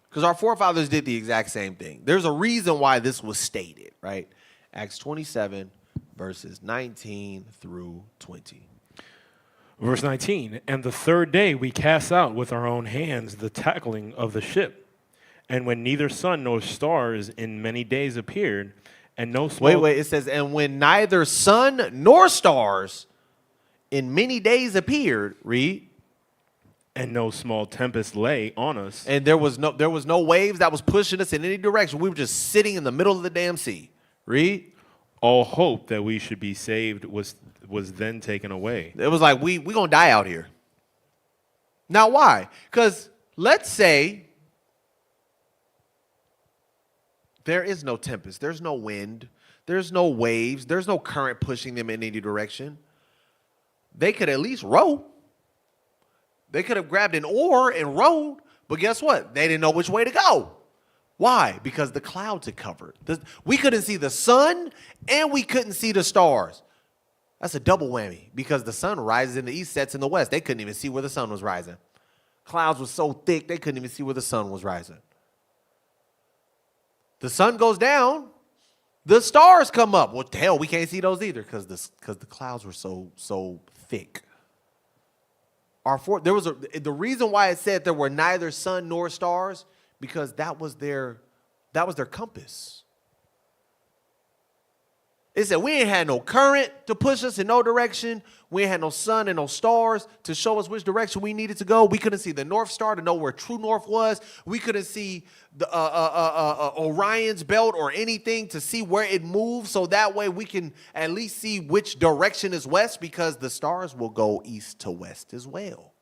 Because our forefathers did the exact same thing. There's a reason why this was stated, right? Acts 27, verses 19 through 20. Verse 19, and the third day we cast out with our own hands the tackling of the ship. And when neither sun nor stars in many days appeared, and no small... Wait, it says, and when neither sun nor stars in many days appeared, read. And no small tempest lay on us. And there was no waves that was pushing us in any direction. We were just sitting in the middle of the damn sea. Read. All hope that we should be saved was then taken away. It was like, we going to die out here. Now, why? Because let's say there is no tempest. There's no wind. There's no waves. There's no current pushing them in any direction. They could at least row. They could have grabbed an oar and rowed, but guess what? They didn't know which way to go. Why? Because the clouds had covered. We couldn't see the sun and we couldn't see the stars. That's a double whammy because the sun rises in the east, sets in the west. They couldn't even see where the sun was rising. Clouds were so thick, they couldn't even see where the sun was rising. The sun goes down, the stars come up. Well, hell, we can't see those either because the clouds were so thick. The reason why it said there were neither sun nor stars, because that was their compass. It said we ain't had no current to push us in no direction. We ain't had no sun and no stars to show us which direction we needed to go. We couldn't see the North Star to know where true north was. We couldn't see the Orion's belt or anything to see where it moves. So that way we can at least see which direction is west, because the stars will go east to west as well.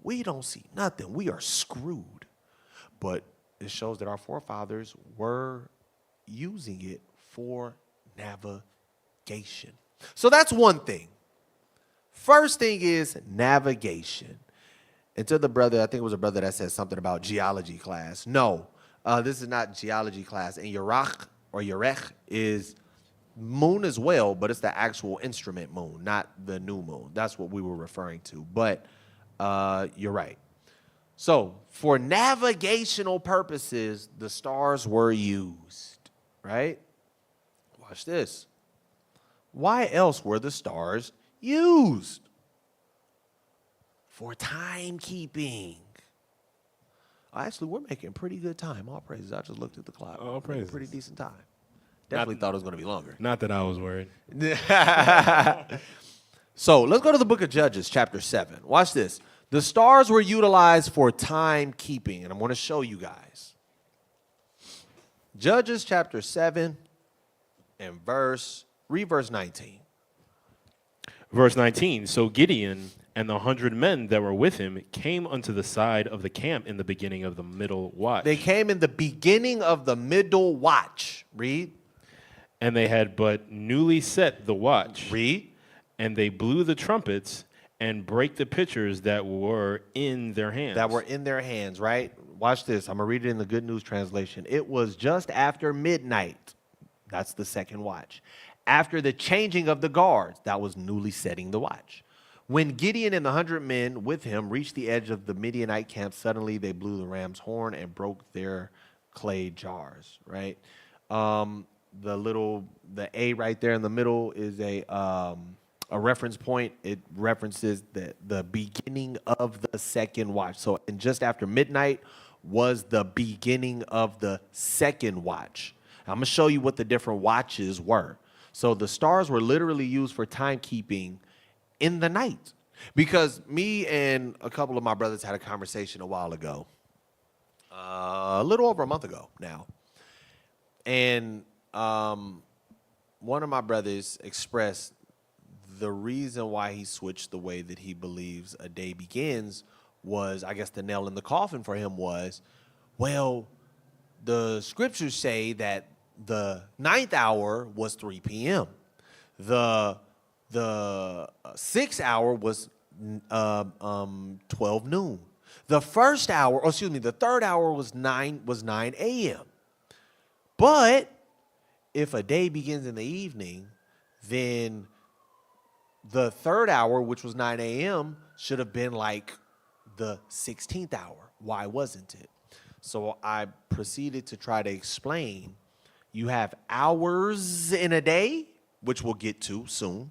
We don't see nothing. We are screwed. But it shows that our forefathers were using it for navigation. So that's one thing. First thing is navigation. And to the brother, I think it was a brother that said something about geology class. No, this is not geology class. And Yerech is moon as well, but it's the actual instrument moon, not the new moon. That's what we were referring to. But you're right. So for navigational purposes, the stars were used, right? Watch this. Why else were the stars used? For timekeeping. Actually, we're making pretty good time. All praises. I just looked at the clock. All Making praises. pretty decent time. Definitely thought it was going to be longer. Not that I was worried. So let's go to the book of Judges, chapter 7. Watch this. The stars were utilized for timekeeping, and I'm going to show you guys. Judges chapter 7 and read verse 19. Verse 19, so Gideon and the 100 men that were with him came unto the side of the camp in the beginning of the middle watch. They came in the beginning of the middle watch. Read. And they had but newly set the watch. Read. And they blew the trumpets and brake the pitchers that were in their hands. That were in their hands, right? Watch this. I'm going to read it in the Good News Translation. It was just after midnight. That's the second watch. After the changing of the guards, that was newly setting the watch. When Gideon and the 100 men with him reached the edge of the Midianite camp, suddenly they blew the ram's horn and broke their clay jars, right? The A right there in the middle is a reference point. It references the beginning of the second watch. So, and just after midnight was the beginning of the second watch. I'm going to show you what the different watches were. So the stars were literally used for timekeeping in the night. Because me and a couple of my brothers had a conversation a while ago, a little over a month ago now. And one of my brothers expressed the reason why he switched the way that he believes a day begins was, I guess the nail in the coffin for him was, well, the scriptures say that the ninth hour was 3 p.m. The 6th hour was 12 noon. The third hour was 9 a.m. But if a day begins in the evening, then the third hour, which was 9 a.m., should have been like the 16th hour. Why wasn't it? So I proceeded to try to explain. You have hours in a day, which we'll get to soon,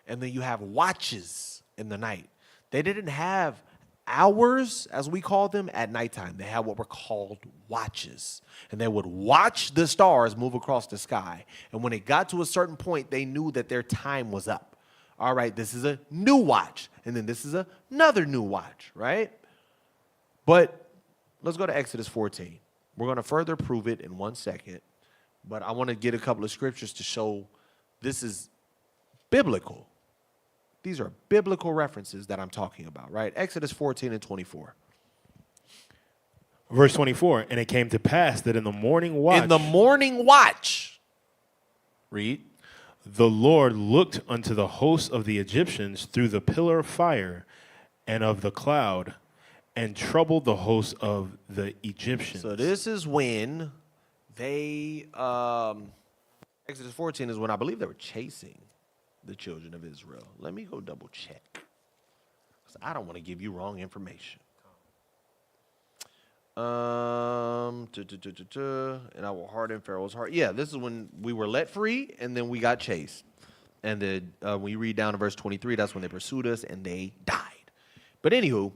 and then you have watches in the night. They didn't have hours, as we call them, at nighttime. They had what were called watches, and they would watch the stars move across the sky, and when it got to a certain point, they knew that their time was up. All right, this is a new watch, and then this is another new watch, right? But let's go to Exodus 14. We're going to further prove it in 1 second. But I want to get a couple of scriptures to show this is biblical. These are biblical references that I'm talking about, right? Exodus 14 and 24. Verse 24, and it came to pass that in the morning watch. In the morning watch. Read. The Lord looked unto the hosts of the Egyptians through the pillar of fire and of the cloud, and troubled the hosts of the Egyptians. So this is when they, Exodus 14 is when I believe they were chasing the children of Israel. Let me go double check, because I don't want to give you wrong information. And I will harden Pharaoh's heart. Yeah, this is when we were let free, and then we got chased. And then when you read down to verse 23, that's when they pursued us, and they died. But anywho,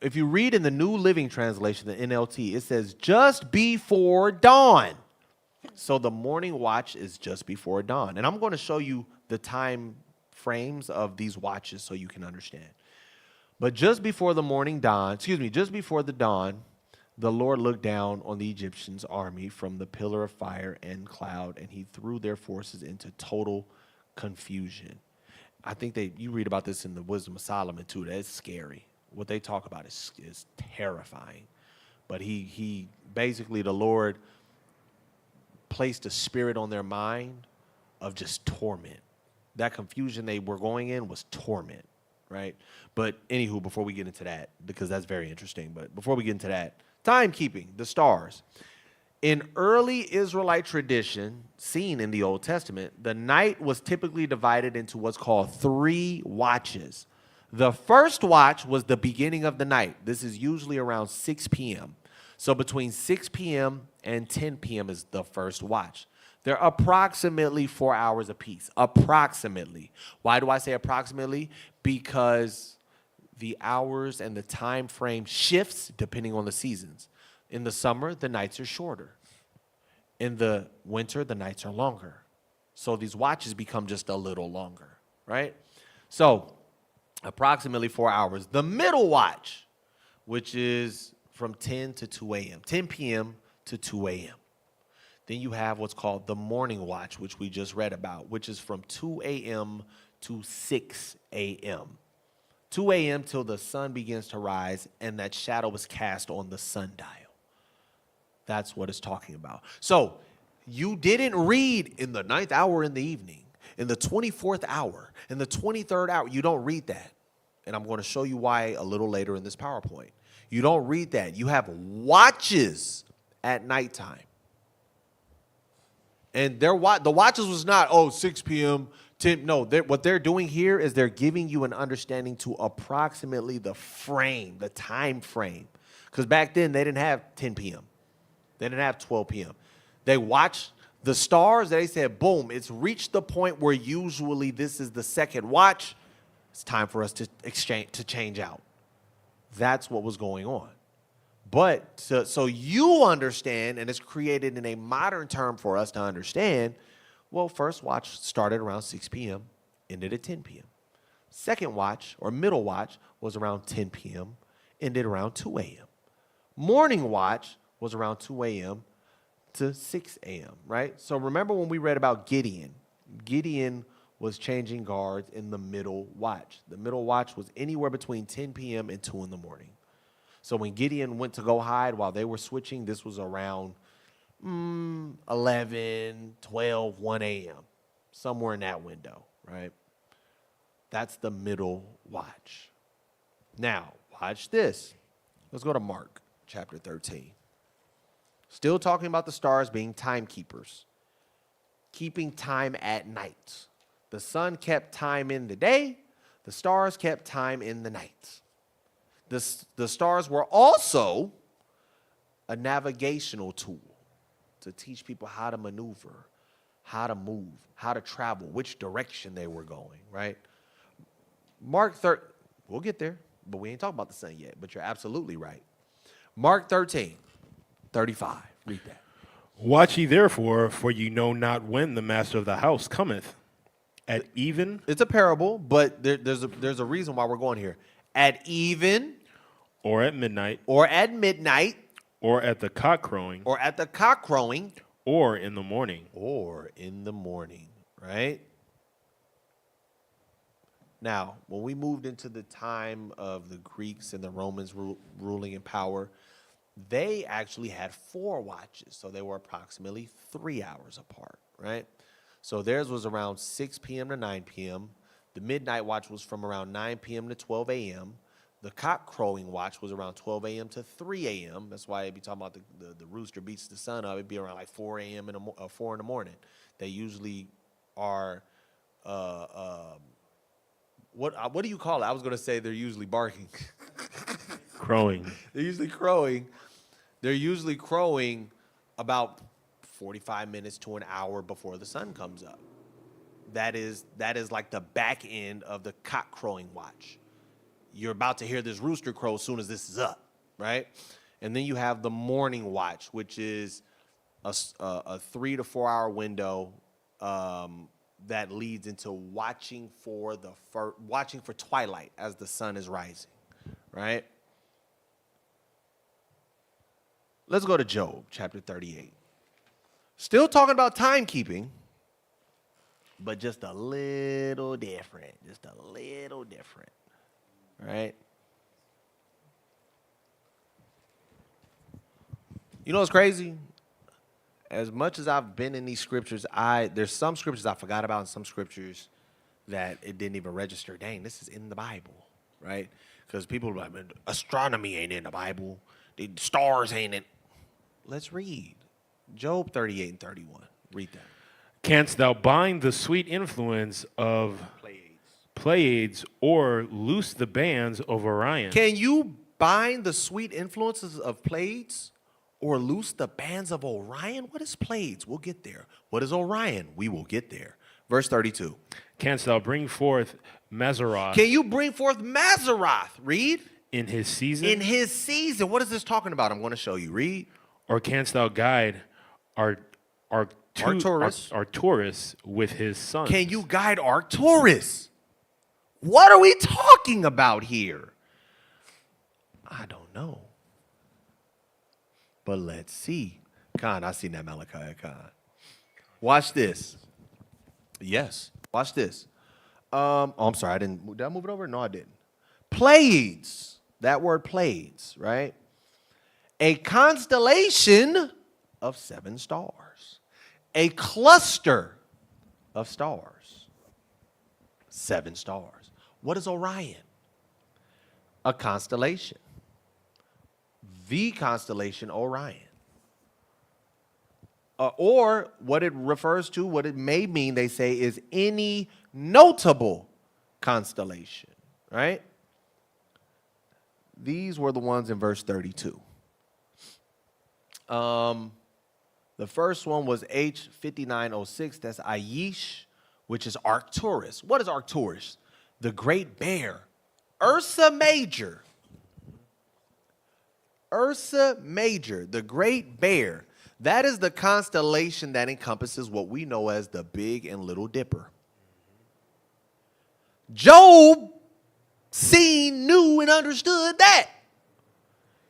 if you read in the New Living Translation, the NLT, it says, just before dawn. So the morning watch is just before dawn. And I'm going to show you the time frames of these watches so you can understand. But just before the dawn, the Lord looked down on the Egyptians' army from the pillar of fire and cloud, and he threw their forces into total confusion. I think you read about this in the Wisdom of Solomon too. That's scary. What they talk about is terrifying. But he basically, the Lord placed a spirit on their mind of just torment. That confusion they were going in was torment, right? But anywho, before we get into that, because that's very interesting, but before we get into that, timekeeping, the stars. In early Israelite tradition, seen in the Old Testament, the night was typically divided into what's called 3 watches. The first watch was the beginning of the night. This is usually around 6 p.m. So between 6 p.m. and 10 p.m. is the first watch. They're approximately 4 hours apiece. Approximately. Why do I say approximately? Because the hours and the time frame shifts depending on the seasons. In the summer, the nights are shorter. In the winter, the nights are longer. So these watches become just a little longer, right? So approximately 4 hours. The middle watch, which is from 10 to 2 a.m., 10 p.m. to 2 a.m. Then you have what's called the morning watch, which we just read about, which is from 2 a.m. to 6 a.m. 2 a.m. till the sun begins to rise and that shadow is cast on the sundial. That's what it's talking about. So you didn't read in the 9th hour in the evening, in the 24th hour, in the 23rd hour. You don't read that. And I'm going to show you why a little later in this PowerPoint. You don't read that. You have watches at nighttime. And the watches was not, 6 p.m., 10. No, what they're doing here is they're giving you an understanding to approximately the frame, the time frame. Because back then, they didn't have 10 p.m. They didn't have 12 p.m. They watched the stars. They said, boom, it's reached the point where usually this is the second watch. It's time for us to change out. That's what was going on. But so you understand, and it's created in a modern term for us to understand, well, first watch started around 6 p.m., ended at 10 p.m. Second watch, or middle watch, was around 10 p.m., ended around 2 a.m. Morning watch was around 2 a.m. to 6 a.m., right? So remember when we read about Gideon. Gideon was changing guards in the middle watch. The middle watch was anywhere between 10 p.m. and 2 in the morning. So when Gideon went to go hide while they were switching, this was around 11, 12, 1 a.m., somewhere in that window, right? That's the middle watch. Now, watch this. Let's go to Mark chapter 13. Still talking about the stars being timekeepers, keeping time at night. The sun kept time in the day. The stars kept time in the night. The stars were also a navigational tool to teach people how to maneuver, how to move, how to travel, which direction they were going, right? Mark 13, we'll get there, but we ain't talking about the sun yet, but you're absolutely right. Mark 13, 35, read that. Watch ye therefore, for ye know not when the master of the house cometh. At even. It's a parable, but there's a reason why we're going here. At even. Or at midnight. Or at midnight. Or at the cock crowing. Or at the cock crowing. Or in the morning. Or in the morning, right? Now, when we moved into the time of the Greeks and the Romans ruling in power, they actually had 4 watches. So they were approximately 3 hours apart, right? So theirs was around 6 p.m. to 9 p.m. The midnight watch was from around 9 p.m. to 12 a.m. The cock crowing watch was around 12 a.m. to 3 a.m. That's why they'd be talking about the rooster beats the sun up. It'd be around like 4 a.m. 4 in the morning. They usually are, what do you call it? I was going to say they're usually barking. Crowing. They're usually crowing. They're usually crowing about 45 minutes to an hour before the sun comes up. That is like the back end of the cock crowing watch. You're about to hear this rooster crow as soon as this is up, right? And then you have the morning watch, which is a 3 to 4 hour window that leads into watching for twilight as the sun is rising, right? Let's go to Job chapter 38. Still talking about timekeeping, but just a little different. Right? You know what's crazy? As much as I've been in these scriptures, there's some scriptures I forgot about and some scriptures that it didn't even register. Dang, this is in the Bible, right? Because people are like, astronomy ain't in the Bible. The stars ain't in. Let's read. Job 38 and 31. Read that. Canst thou bind the sweet influence of Pleiades, or loose the bands of Orion? Can you bind the sweet influences of Pleiades or loose the bands of Orion? What is Pleiades? We'll get there. What is Orion? We will get there. Verse 32. Canst thou bring forth Mazaroth Can you bring forth Mazaroth? Read. in his season? In his season. What is this talking about? I'm going to show you. Read. Or canst thou guide Arcturus with his sons? Can you guide Arcturus? What are we talking about here? I don't know. But let's see. Khan, I seen that Malachi. Khan. Watch this. Yes. Watch this. I'm sorry. Did I move it over? No, I didn't. Pleiades. That word Pleiades, right? A constellation of 7 stars. A cluster of stars. 7 stars. What is Orion? A constellation. The constellation Orion. Or what it refers to, what it may mean, they say, is any notable constellation, right? These were the ones in verse 32. The first one was H5906. That's Aish, which is Arcturus. What is Arcturus? The Great Bear. Ursa Major. Ursa Major, the Great Bear. That is the constellation that encompasses what we know as the Big and Little Dipper. Job seen, knew, and understood that.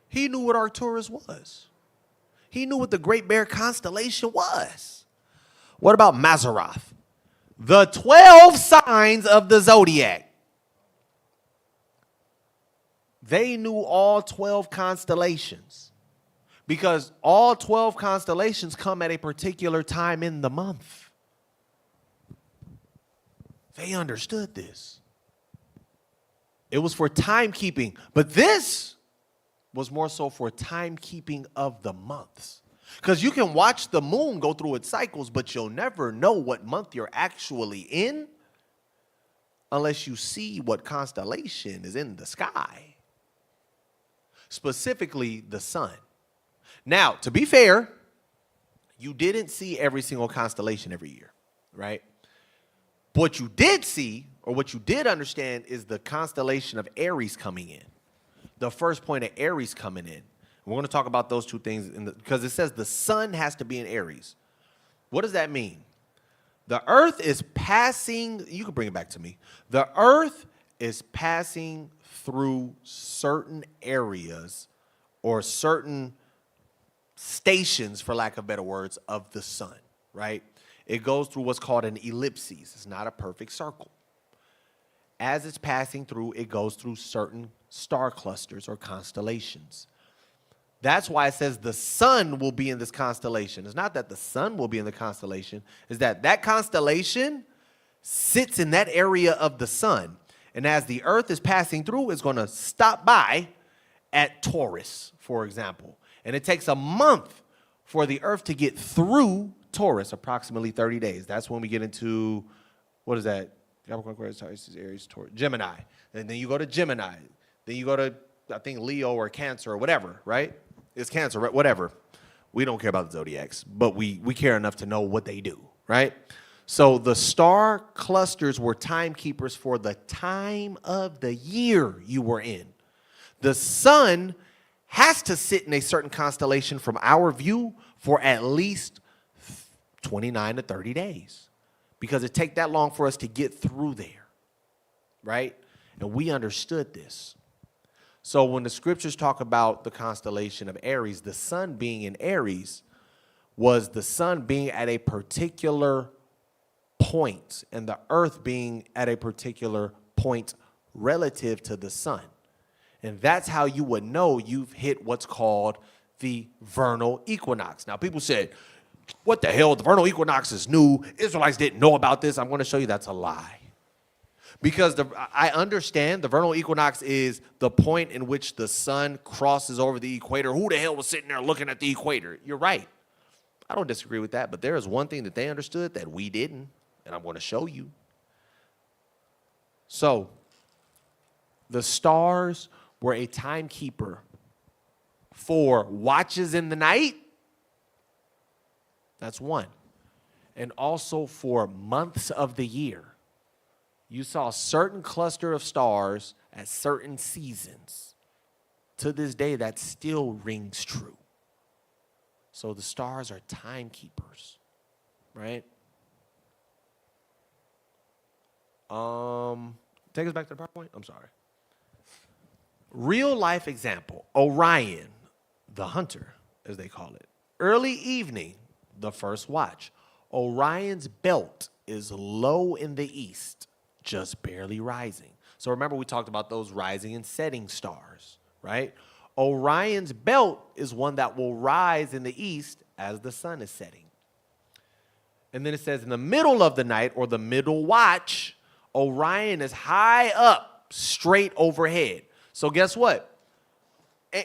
He knew what Arcturus was. He knew what the Great Bear constellation was. What about Mazaroth? The 12 signs of the zodiac. They knew all 12 constellations because all 12 constellations come at a particular time in the month. They understood this. It was for timekeeping, but this was more so for timekeeping of the months. Because you can watch the moon go through its cycles, but you'll never know what month you're actually in unless you see what constellation is in the sky. Specifically, the sun. Now, to be fair, you didn't see every single constellation every year, right? But what you did see, or what you did understand, is the constellation of Aries coming in. The first point of Aries coming in. We're going to talk about those two things because it says the sun has to be in Aries. What does that mean? The earth is passing, you can bring it back to me. The earth is passing through certain areas or certain stations, for lack of better words, of the sun, right? It goes through what's called an ellipsis. It's not a perfect circle. As it's passing through, it goes through certain star clusters or constellations. That's why it says the sun will be in this constellation. It's not that the sun will be in the constellation. It's that that constellation sits in that area of the sun. And as the earth is passing through, it's going to stop by at Taurus, for example. And it takes a month for the earth to get through Taurus, approximately 30 days. That's when we get into, what is that? Capricorn, Aquarius, Taurus, Aries, Taurus, Gemini. And then you go to Gemini. Then you go to, I think, Leo or Cancer or whatever, right? It's Cancer, right? Whatever. We don't care about the zodiacs, but we care enough to know what they do, right? So the star clusters were timekeepers for the time of the year you were in. The sun has to sit in a certain constellation from our view for at least 29 to 30 days because it takes that long for us to get through there, right? And we understood this. So when the scriptures talk about the constellation of Aries, the sun being in Aries was the sun being at a particular point and the earth being at a particular point relative to the sun. And that's how you would know you've hit what's called the vernal equinox. Now, people said, what the hell? The vernal equinox is new. Israelites didn't know about this. I'm going to show you that's a lie. Because I understand the vernal equinox is the point in which the sun crosses over the equator. Who the hell was sitting there looking at the equator? You're right. I don't disagree with that. But there is one thing that they understood that we didn't. And I'm going to show you. So, the stars were a timekeeper for watches in the night. That's one. and also for months of the year. You saw a certain cluster of stars at certain seasons. To this day, that still rings true. So the stars are timekeepers, right? Take us back to the PowerPoint. I'm sorry. Real life example, Orion, the hunter, as they call it. Early evening, the first watch. Orion's belt is low in the east, just barely rising. So remember we talked about those rising and setting stars, right? Orion's belt is one that will rise in the east as the sun is setting. And then it says in the middle of the night, or the middle watch, Orion is high up, straight overhead. So guess what?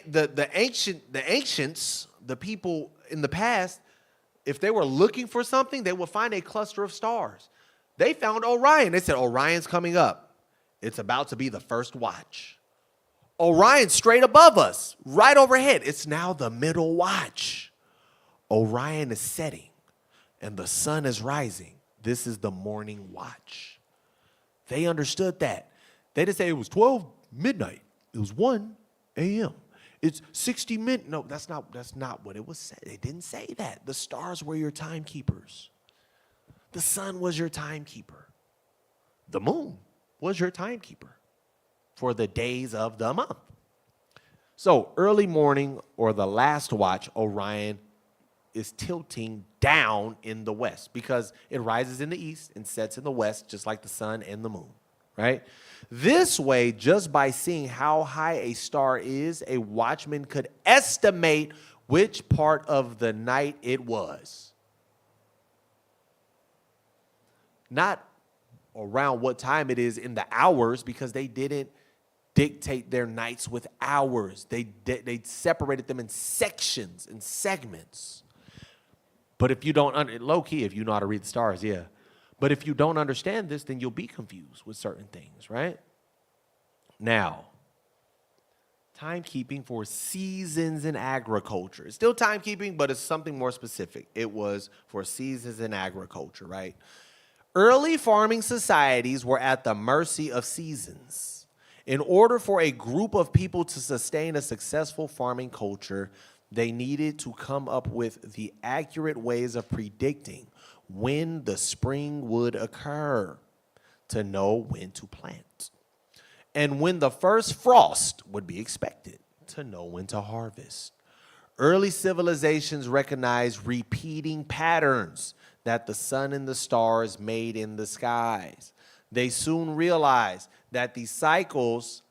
The ancients, the people in the past, if they were looking for something, they would find a cluster of stars. They found Orion. They said, Orion's coming up. It's about to be the first watch. Orion's straight above us, right overhead. It's now the middle watch. Orion is setting, and the sun is rising. This is the morning watch. They understood that. They didn't say it was 12 midnight. It was 1 a.m. It's 60 minutes. No, that's not what it was said. They didn't say that. The stars were your timekeepers. The sun was your timekeeper. The moon was your timekeeper for the days of the month. So early morning or the last watch, Orion is tilting down in the west because it rises in the east and sets in the west, just like the sun and the moon, right? This way, just by seeing how high a star is, a watchman could estimate which part of the night it was. Not around what time it is in the hours, because they didn't dictate their nights with hours. They separated them in sections and segments. But if you don't, low key, if you know how to read the stars, yeah. But if you don't understand this, then you'll be confused with certain things, right? Now, timekeeping for seasons in agriculture. It's still timekeeping, but it's something more specific. It was for seasons in agriculture, right? Early farming societies were at the mercy of seasons. In order for a group of people to sustain a successful farming culture, they needed to come up with the accurate ways of predicting when the spring would occur to know when to plant, and when the first frost would be expected to know when to harvest. Early civilizations recognized repeating patterns that the sun and the stars made in the skies. They soon realized that the cycles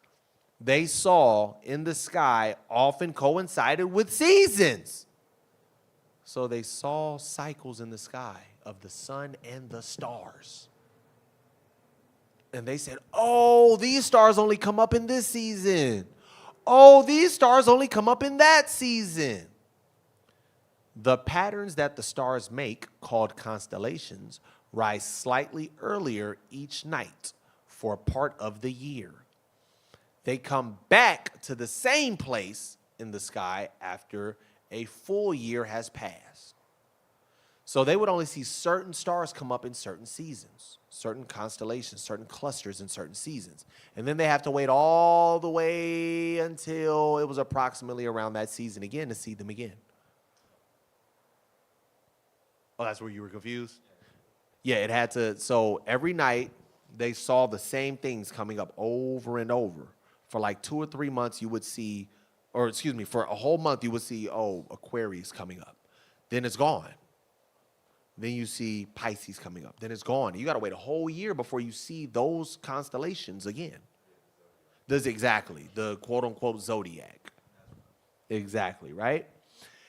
they saw in the sky often coincided with seasons. So they saw cycles in the sky of the sun and the stars. And they said, oh, these stars only come up in this season. Oh, these stars only come up in that season. The patterns that the stars make, called constellations, rise slightly earlier each night for part of the year. They come back to the same place in the sky after a full year has passed. So they would only see certain stars come up in certain seasons, certain constellations, certain clusters in certain seasons. And then they have to wait all the way until it was approximately around that season again to see them again. Oh, that's where you were confused? Yeah, it had to. So every night they saw the same things coming up over and over. For like 2 or 3 months, you would see, or excuse me, for a whole month, you would see, oh, Aquarius coming up. Then it's gone. Then you see Pisces coming up. Then it's gone. You got to wait a whole year before you see those constellations again. This exactly, the quote-unquote zodiac. Exactly, right?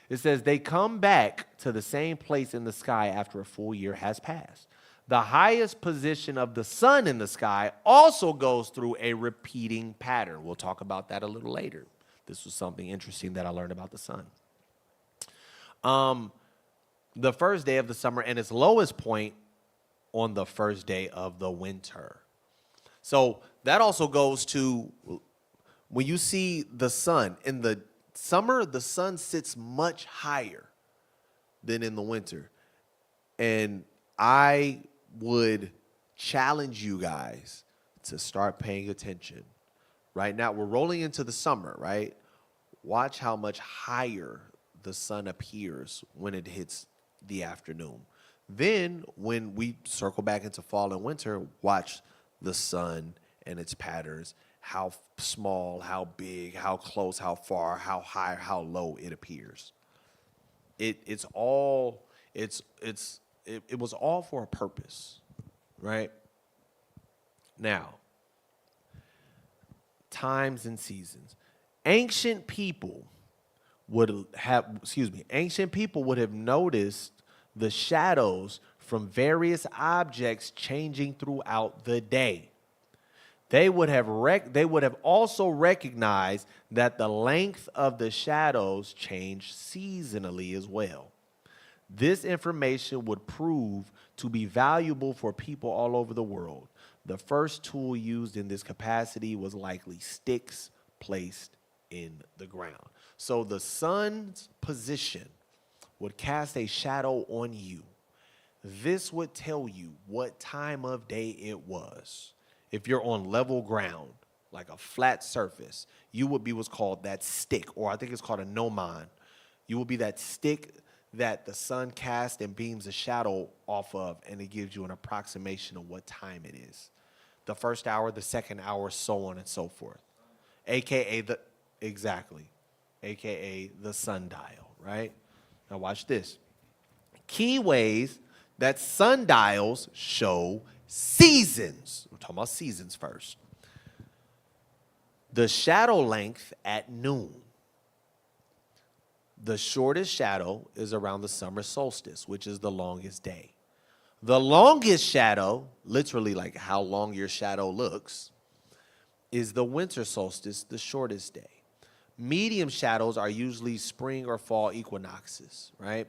It says they come back to the same place in the sky after a full year has passed. The highest position of the sun in the sky also goes through a repeating pattern. We'll talk about that a little later. This was something interesting that I learned about the sun. The first day of the summer and its lowest point on the first day of the winter. So that also goes to when you see the sun. In the summer, the sun sits much higher than in the winter. And I would challenge you guys to start paying attention. Right now, we're rolling into the summer, right? Watch how much higher the sun appears when it hits the afternoon. Then, when we circle back into fall and winter, watch the sun and its patterns, how small, how big, how close, how far, how high, how low it appears. It was all for a purpose, right? Now, times and seasons. Ancient people would have noticed the shadows from various objects changing throughout the day. They would have also recognized that the length of the shadows changed seasonally as well. This information would prove to be valuable for people all over the world. The first tool used in this capacity was likely sticks placed in the ground. So the sun's position would cast a shadow on you. This would tell you what time of day it was. If you're on level ground, like a flat surface, you would be what's called that stick, or I think it's called a gnomon. You will be that stick that the sun casts and beams a shadow off of, and it gives you an approximation of what time it is. The first hour, the second hour, so on and so forth. AKA the sundial, right? Now watch this. Key ways that sundials show seasons. We're talking about seasons first. The shadow length at noon. The shortest shadow is around the summer solstice, which is the longest day. The longest shadow, literally like how long your shadow looks, is the winter solstice, the shortest day. Medium shadows are usually spring or fall equinoxes, right?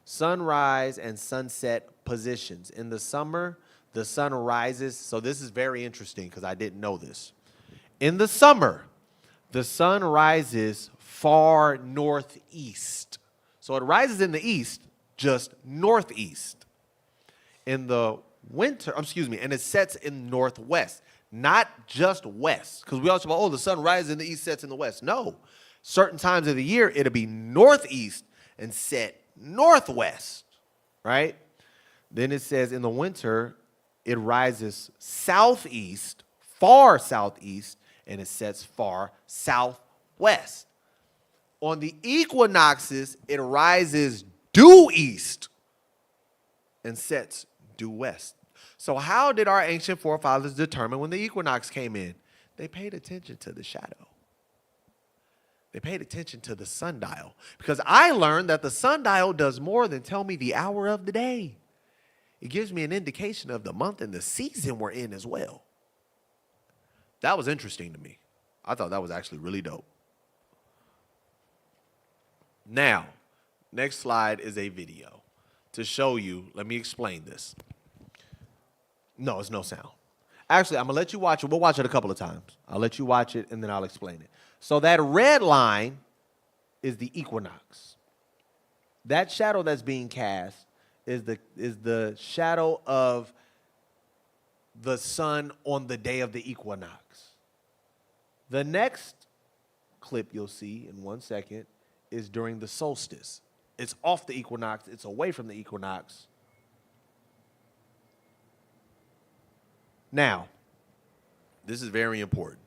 Sunrise and sunset positions. In the summer, the sun rises. So this is very interesting because I didn't know this. In the summer, the sun rises far northeast. So it rises in the east, just northeast. In the winter, and it sets in northwest, not just west. Because we also the sun rises in the east, sets in the west. No. Certain times of the year, it'll be northeast and set northwest, right? Then it says in the winter, it rises southeast, far southeast, and it sets far southwest. On the equinoxes, it rises due east and sets due west. So how did our ancient forefathers determine when the equinox came in? They paid attention to the shadow. They paid attention to the sundial. Because I learned that the sundial does more than tell me the hour of the day. It gives me an indication of the month and the season we're in as well. That was interesting to me. I thought that was actually really dope. Now, next slide is a video to show you. Let me explain this. No, it's no sound. Actually, I'm going to let you watch it. We'll watch it a couple of times. I'll let you watch it, and then I'll explain it. So that red line is the equinox. That shadow that's being cast is the shadow of the sun on the day of the equinox. The next clip you'll see in 1 second is during the solstice. It's off the equinox. It's away from the equinox. Now, this is very important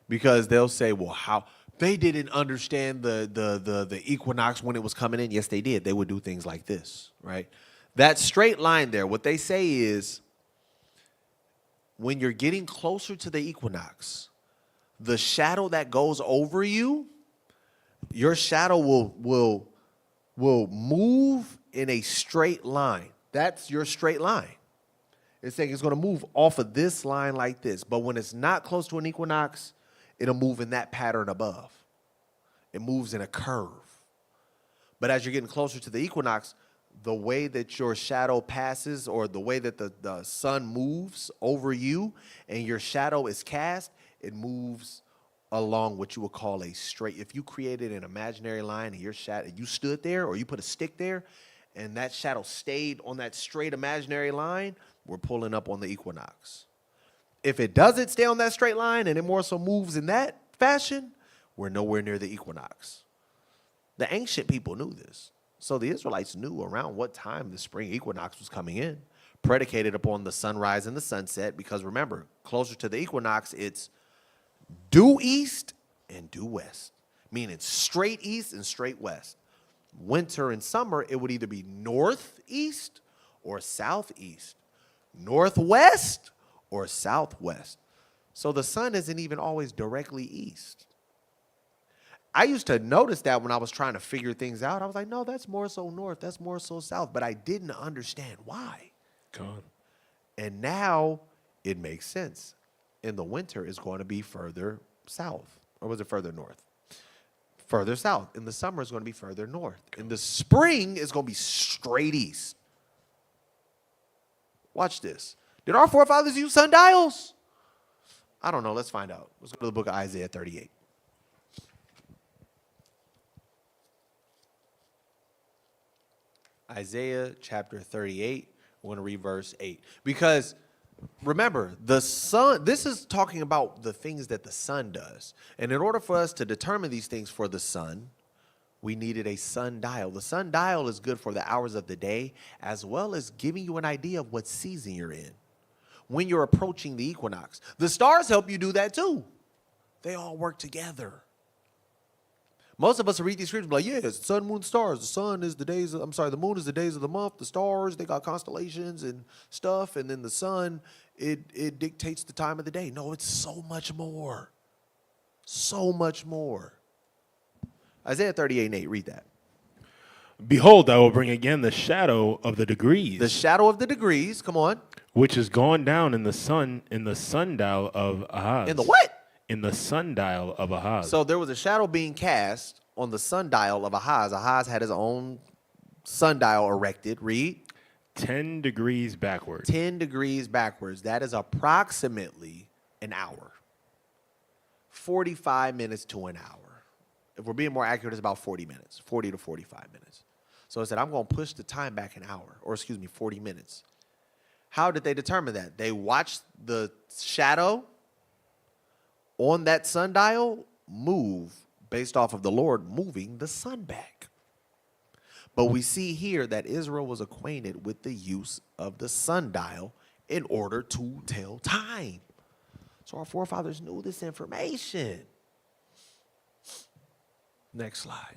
because they'll say, well, how they didn't understand the equinox when it was coming in. Yes, they did. They would do things like this, right? That straight line there, what they say is when you're getting closer to the equinox, the shadow that goes over you, your shadow will move in a straight line. That's your straight line. It's saying it's going to move off of this line like this. But when it's not close to an equinox, it'll move in that pattern above. It moves in a curve. But as you're getting closer to the equinox, the way that your shadow passes or the way that the sun moves over you and your shadow is cast, it moves along what you would call a straight. If you created an imaginary line and your shadow, you stood there or you put a stick there and that shadow stayed on that straight imaginary line, we're pulling up on the equinox. If it doesn't stay on that straight line and it more so moves in that fashion, we're nowhere near the equinox. The ancient people knew this. So the Israelites knew around what time the spring equinox was coming in, predicated upon the sunrise and the sunset, because remember, closer to the equinox, it's due east and due west, meaning straight east and straight west. Winter and summer, it would either be northeast or southeast, northwest or southwest. So the sun isn't even always directly east. I used to notice that when I was trying to figure things out. I was like, no, that's more so north, that's more so south. But I didn't understand why. God. And now it makes sense. In the winter, it's going to be further south. Or was it further north? Further south. In the summer, it's going to be further north. In the spring, it's going to be straight east. Watch this. Did our forefathers use sundials? I don't know. Let's find out. Let's go to the book of Isaiah 38. Isaiah chapter 38. We're going to read verse 8. Because remember, the sun, this is talking about the things that the sun does. And in order for us to determine these things for the sun, we needed a sundial. The sundial is good for the hours of the day, as well as giving you an idea of what season you're in when you're approaching the equinox. The stars help you do that too. They all work together. Most of us read these scriptures and be like, yeah, it's sun, moon, stars. The sun is the days of, the moon is the days of the month. The stars, they got constellations and stuff. And then the sun, it dictates the time of the day. No, it's so much more. So much more. Isaiah 38:8, read that. Behold, I will bring again the shadow of the degrees. The shadow of the degrees, come on. Which is gone down in the sundial of Ahaz. In the what? In the sundial of Ahaz. So there was a shadow being cast on the sundial of Ahaz. Ahaz had his own sundial erected. Read. 10 degrees backwards. 10 degrees backwards. That is approximately an hour. 45 minutes to an hour. If we're being more accurate, it's about 40 minutes. 40 to 45 minutes. So it said, I'm going to push the time back an hour. Or 40 minutes. How did they determine that? They watched the shadow on that sundial move based off of the Lord moving the sun back. But we see here that Israel was acquainted with the use of the sundial in order to tell time. So our forefathers knew this information. Next slide.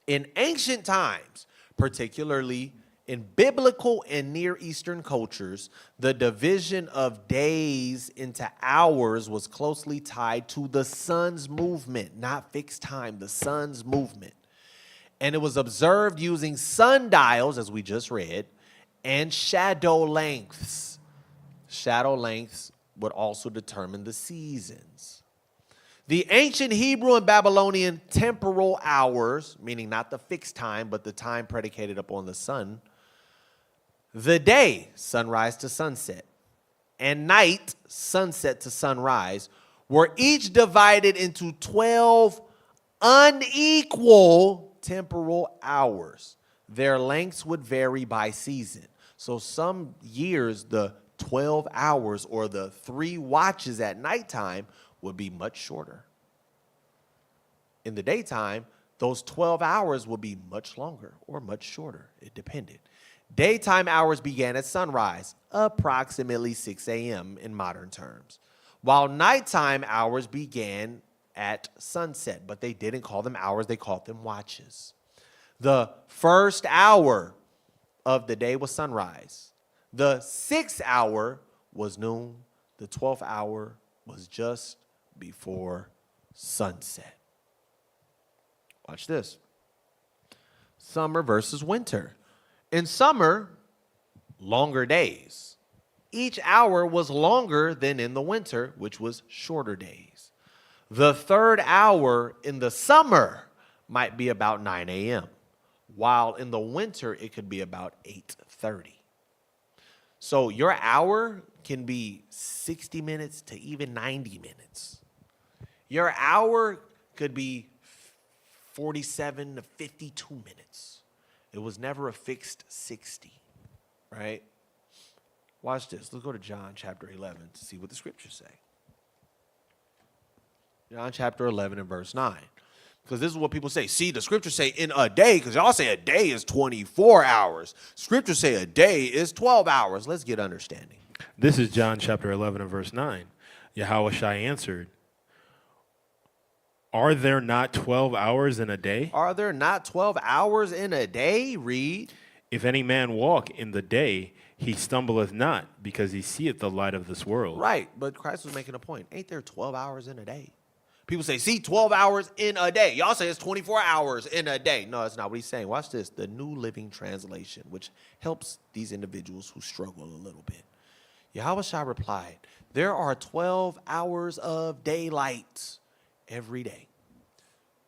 In ancient times, particularly in biblical and Near Eastern cultures, the division of days into hours was closely tied to the sun's movement, not fixed time, the sun's movement. And it was observed using sundials, as we just read, and shadow lengths. Shadow lengths would also determine the seasons. The ancient Hebrew and Babylonian temporal hours, meaning not the fixed time, but the time predicated upon the sun, the day, sunrise to sunset, and night, sunset to sunrise, were each divided into 12 unequal temporal hours. Their lengths would vary by season. So some years, the 12 hours or the 3 watches at nighttime would be much shorter. In the daytime, those 12 hours would be much longer or much shorter. It depended. Daytime hours began at sunrise, approximately 6 a.m. in modern terms, while nighttime hours began at sunset, but they didn't call them hours, they called them watches. The first hour of the day was sunrise. The 6th hour was noon. The 12th hour was just before sunset. Watch this. Summer versus winter. In summer, longer days. Each hour was longer than in the winter, which was shorter days. The 3rd hour in the summer might be about 9 a.m., while in the winter it could be about 8:30. So your hour can be 60 minutes to even 90 minutes. Your hour could be 47 to 52 minutes. It was never a fixed 60, right? Watch this. Let's go to John chapter 11 to see what the scriptures say. John chapter 11 and verse 9. Because this is what people say. See, the scriptures say in a day, because y'all say a day is 24 hours. Scriptures say a day is 12 hours. Let's get understanding. This is John chapter 11 and verse 9. Yahushua answered, are there not 12 hours in a day? Are there not 12 hours in a day? Read. If any man walk in the day, he stumbleth not, because he seeth the light of this world. Right, but Christ was making a point. Ain't there 12 hours in a day? People say, see, 12 hours in a day. Y'all say it's 24 hours in a day. No, that's not what he's saying. Watch this. The New Living Translation, which helps these individuals who struggle a little bit. Yahushua replied, there are 12 hours of daylight every day.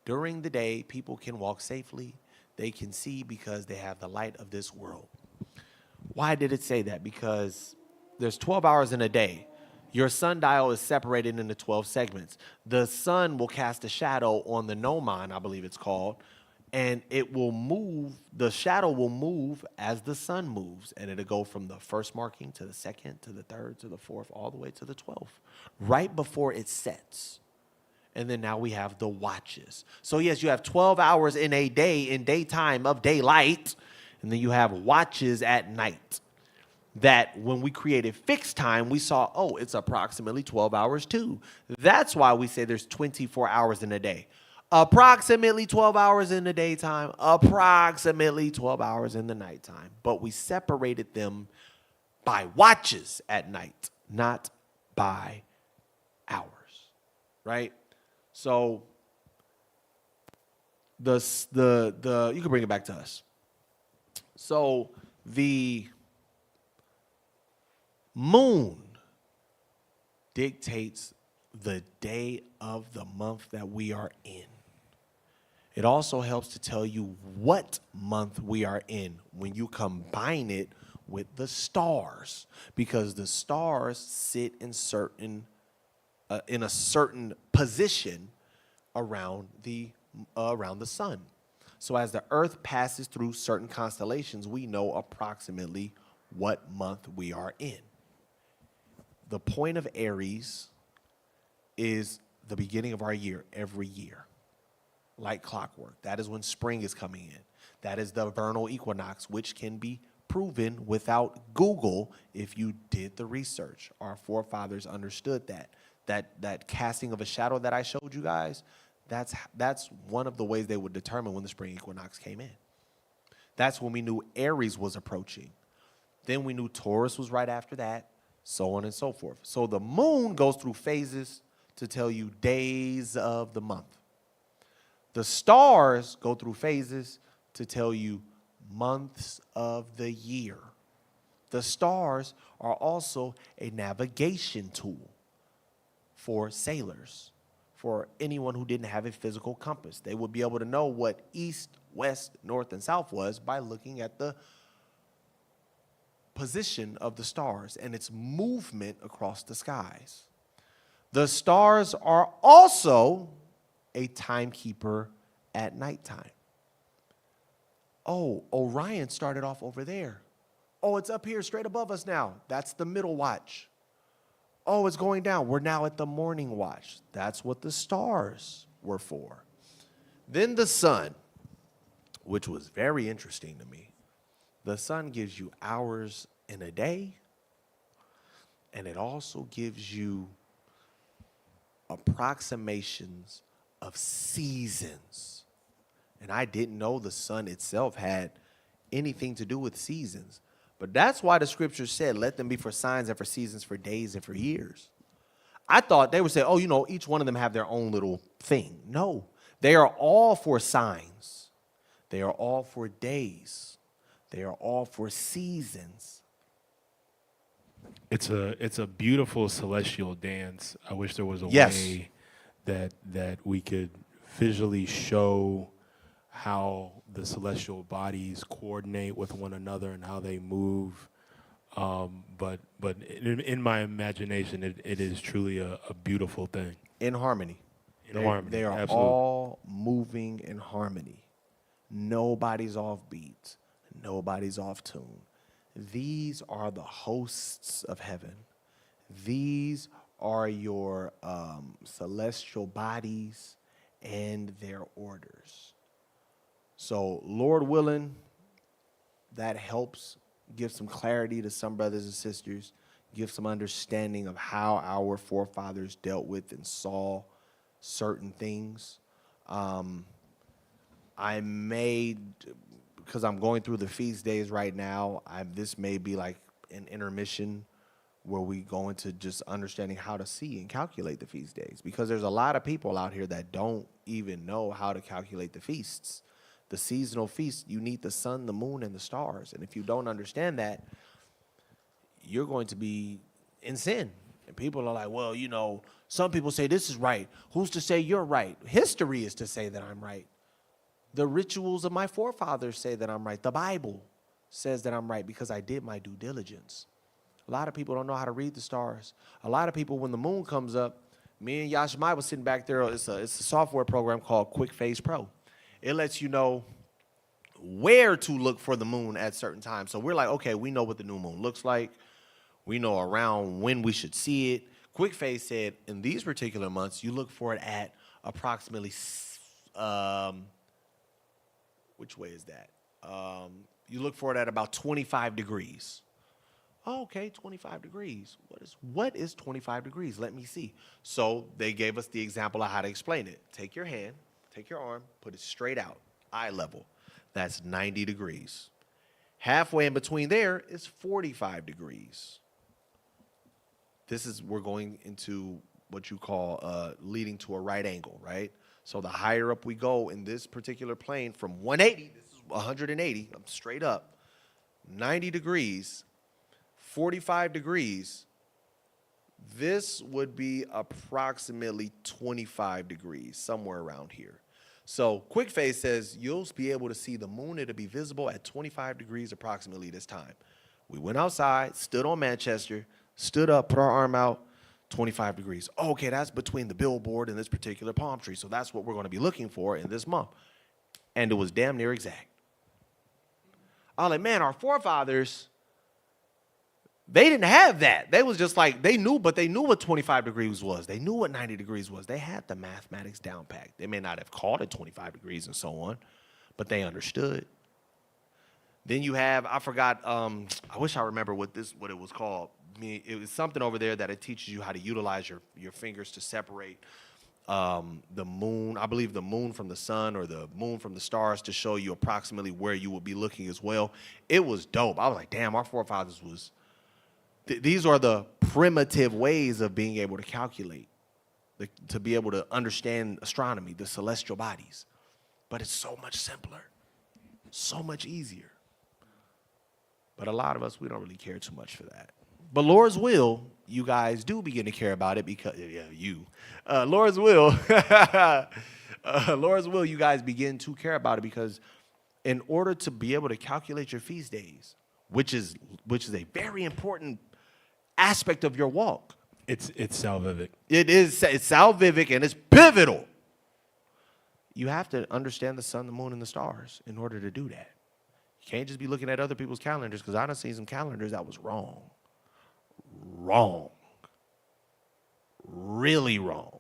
During the day, people can walk safely. They can see because they have the light of this world. Why did it say that? Because there's 12 hours in a day. Your sundial is separated into 12 segments. The sun will cast a shadow on the gnomon, I believe it's called, and it will move. The shadow will move as the sun moves, and it'll go from the first marking to the second, to the third, to the fourth, all the way to the 12th, right before it sets. And then now we have the watches. So yes, you have 12 hours in a day, in daytime of daylight, and then you have watches at night. That when we created fixed time, we saw, oh, it's approximately 12 hours too. That's why we say there's 24 hours in a day. Approximately 12 hours in the daytime, approximately 12 hours in the nighttime. But we separated them by watches at night, not by hours, right? So you can bring it back to us. So the moon dictates the day of the month that we are in. It also helps to tell you what month we are in when you combine it with the stars, because the stars sit in a certain position around the sun. So as the earth passes through certain constellations, we know approximately what month we are in. The point of Aries is the beginning of our year every year, like clockwork. That is when spring is coming in. That is the vernal equinox, which can be proven without Google if you did the research. Our forefathers understood that casting of a shadow that I showed you guys, that's one of the ways they would determine when the spring equinox came in. That's when we knew Aries was approaching. Then we knew Taurus was right after that, so on and so forth. So the moon goes through phases to tell you days of the month. The stars go through phases to tell you months of the year. The stars are also a navigation tool for sailors, for anyone who didn't have a physical compass. They would be able to know what east, west, north, and south was by looking at the position of the stars and its movement across the skies. The stars are also a timekeeper at nighttime. Oh, Orion started off over there. Oh, it's up here straight above us now. That's the middle watch. Oh, it's going down. We're now at the morning watch. That's what the stars were for. Then the sun, which was very interesting to me. The sun gives you hours in a day, and it also gives you approximations of seasons. And I didn't know the sun itself had anything to do with seasons. But that's why the scripture said, let them be for signs and for seasons, for days and for years. I thought they would say, oh, each one of them have their own little thing. No, they are all for signs. They are all for days. They are all for seasons. It's a beautiful celestial dance. I wish there was a Yes. way that we could visually show how the celestial bodies coordinate with one another and how they move. But in my imagination, it is truly a beautiful thing. In harmony. Harmony. They are Absolutely. all moving in harmony. Nobody's off beat. Nobody's off tune. These are the hosts of heaven. These are your celestial bodies and their orders. So, Lord willing, that helps give some clarity to some brothers and sisters, give some understanding of how our forefathers dealt with and saw certain things. I may, because I'm going through the feast days right now, this may be like an intermission where we go into just understanding how to see and calculate the feast days, because there's a lot of people out here that don't even know how to calculate the feasts. The seasonal feasts, you need the sun, the moon, and the stars. And if you don't understand that, you're going to be in sin. And people are like, well, some people say this is right. Who's to say you're right? History is to say that I'm right. The rituals of my forefathers say that I'm right. The Bible says that I'm right because I did my due diligence. A lot of people don't know how to read the stars. A lot of people, when the moon comes up, me and Yashmai was sitting back there. It's a software program called Quick Phase Pro. It lets you know where to look for the moon at certain times. So we're like, okay, we know what the new moon looks like. We know around when we should see it. Quick Phase said in these particular months, you look for it at approximately, which way is that? You look for it at about 25 degrees. Oh, okay, 25 degrees. What is 25 degrees? Let me see. So they gave us the example of how to explain it. Take your hand, take your arm, put it straight out, eye level. That's 90 degrees. Halfway in between there is 45 degrees. We're going into what you call leading to a right angle, right? So the higher up we go in this particular plane from 180, this is 180, I'm straight up, 90 degrees, 45 degrees, this would be approximately 25 degrees, somewhere around here. So Quick Phase says you'll be able to see the moon. It'll be visible at 25 degrees approximately this time. We went outside, stood on Manchester, stood up, put our arm out, 25 degrees. Oh, okay, that's between the billboard and this particular palm tree. So that's what we're going to be looking for in this month. And it was damn near exact. I was like, man, our forefathers, they didn't have that. They was just like, they knew what 25 degrees was. They knew what 90 degrees was. They had the mathematics down packed. They may not have called it 25 degrees and so on, but they understood. Then you have, I forgot, I wish I remember what it was called. It was something over there that it teaches you how to utilize your fingers to separate the moon, I believe the moon from the sun or the moon from the stars, to show you approximately where you will be looking as well. It was dope. I was like, damn, our forefathers was, these are the primitive ways of being able to calculate, to be able to understand astronomy, the celestial bodies. But it's so much simpler, so much easier. But a lot of us, we don't really care too much for that. But Lord's will, you guys do begin to care about it because, Lord's will, Lord's will, you guys begin to care about it because in order to be able to calculate your feast days, which is a very important aspect of your walk. It's salvific. It's salvific and it's pivotal. You have to understand the sun, the moon, and the stars in order to do that. You can't just be looking at other people's calendars, because I done seen some calendars that was wrong. Wrong. Really wrong.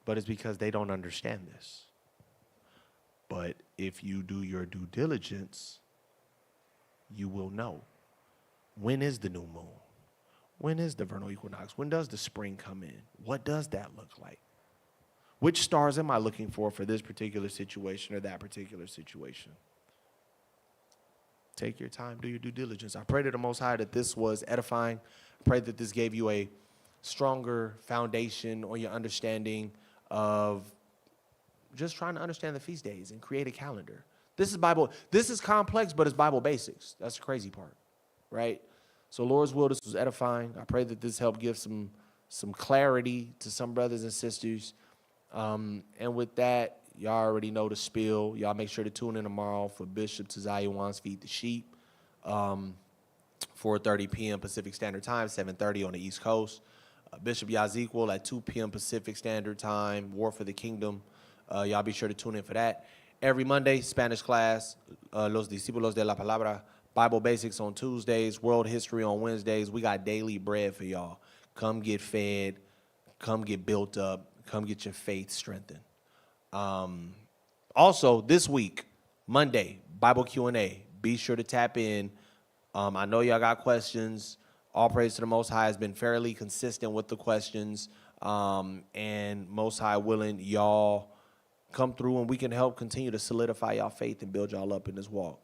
But it's because they don't understand this. But if you do your due diligence, you will know. When is the new moon? When is the vernal equinox? When does the spring come in? What does that look like? Which stars am I looking for this particular situation or that particular situation? Take your time, do your due diligence. I pray to the Most High that this was edifying. I pray that this gave you a stronger foundation on your understanding of just trying to understand the feast days and create a calendar. This is Bible. This is complex, but it's Bible basics. That's the crazy part, right? So Lord's will, this was edifying. I pray that this helped give some clarity to some brothers and sisters. And with that, y'all already know the spiel. Y'all make sure to tune in tomorrow for Bishop Tazayuan's Feed the Sheep. 4:30 p.m. Pacific Standard Time, 7:30 on the East Coast. Bishop Yaziquel at 2 p.m. Pacific Standard Time, War for the Kingdom. Y'all be sure to tune in for that. every Monday, Spanish class, Los Discípulos de la Palabra, Bible Basics on Tuesdays, World History on Wednesdays. We got daily bread for y'all. Come get fed, come get built up, come get your faith strengthened. Also, this week, Monday, Bible Q&A. Be sure to tap in. I know y'all got questions. All praise to the Most High has been fairly consistent with the questions. And Most High willing, y'all come through and we can help continue to solidify y'all faith and build y'all up in this walk.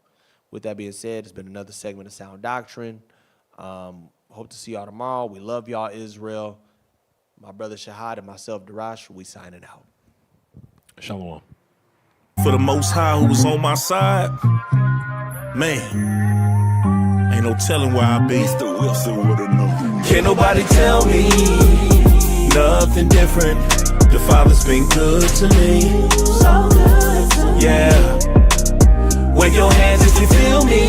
With that being said, it's been another segment of Sound Doctrine. Hope to see y'all tomorrow. We love y'all, Israel. My brother Shahad and myself, Darash, we signing out. Shalom. For the Most High who was on my side, man, ain't no telling where I'd be. Mr. Wilson would've known. Can't nobody tell me nothing different. The Father's been good to me. So good to me. Yeah. Wave your hands if you feel me.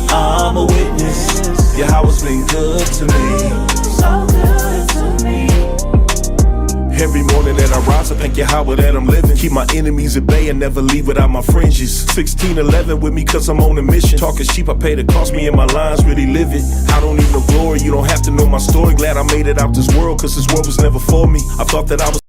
I'm a witness. Yahweh's been good to me. So good to me. Every morning that I rise, I thank Yahweh that I'm living. Keep my enemies at bay and never leave without my fringes. 1611 with me cause I'm on a mission. Talking sheep, I pay the cost, me and my lines really live it. I don't need no glory, you don't have to know my story. Glad I made it out this world cause this world was never for me. I thought that I was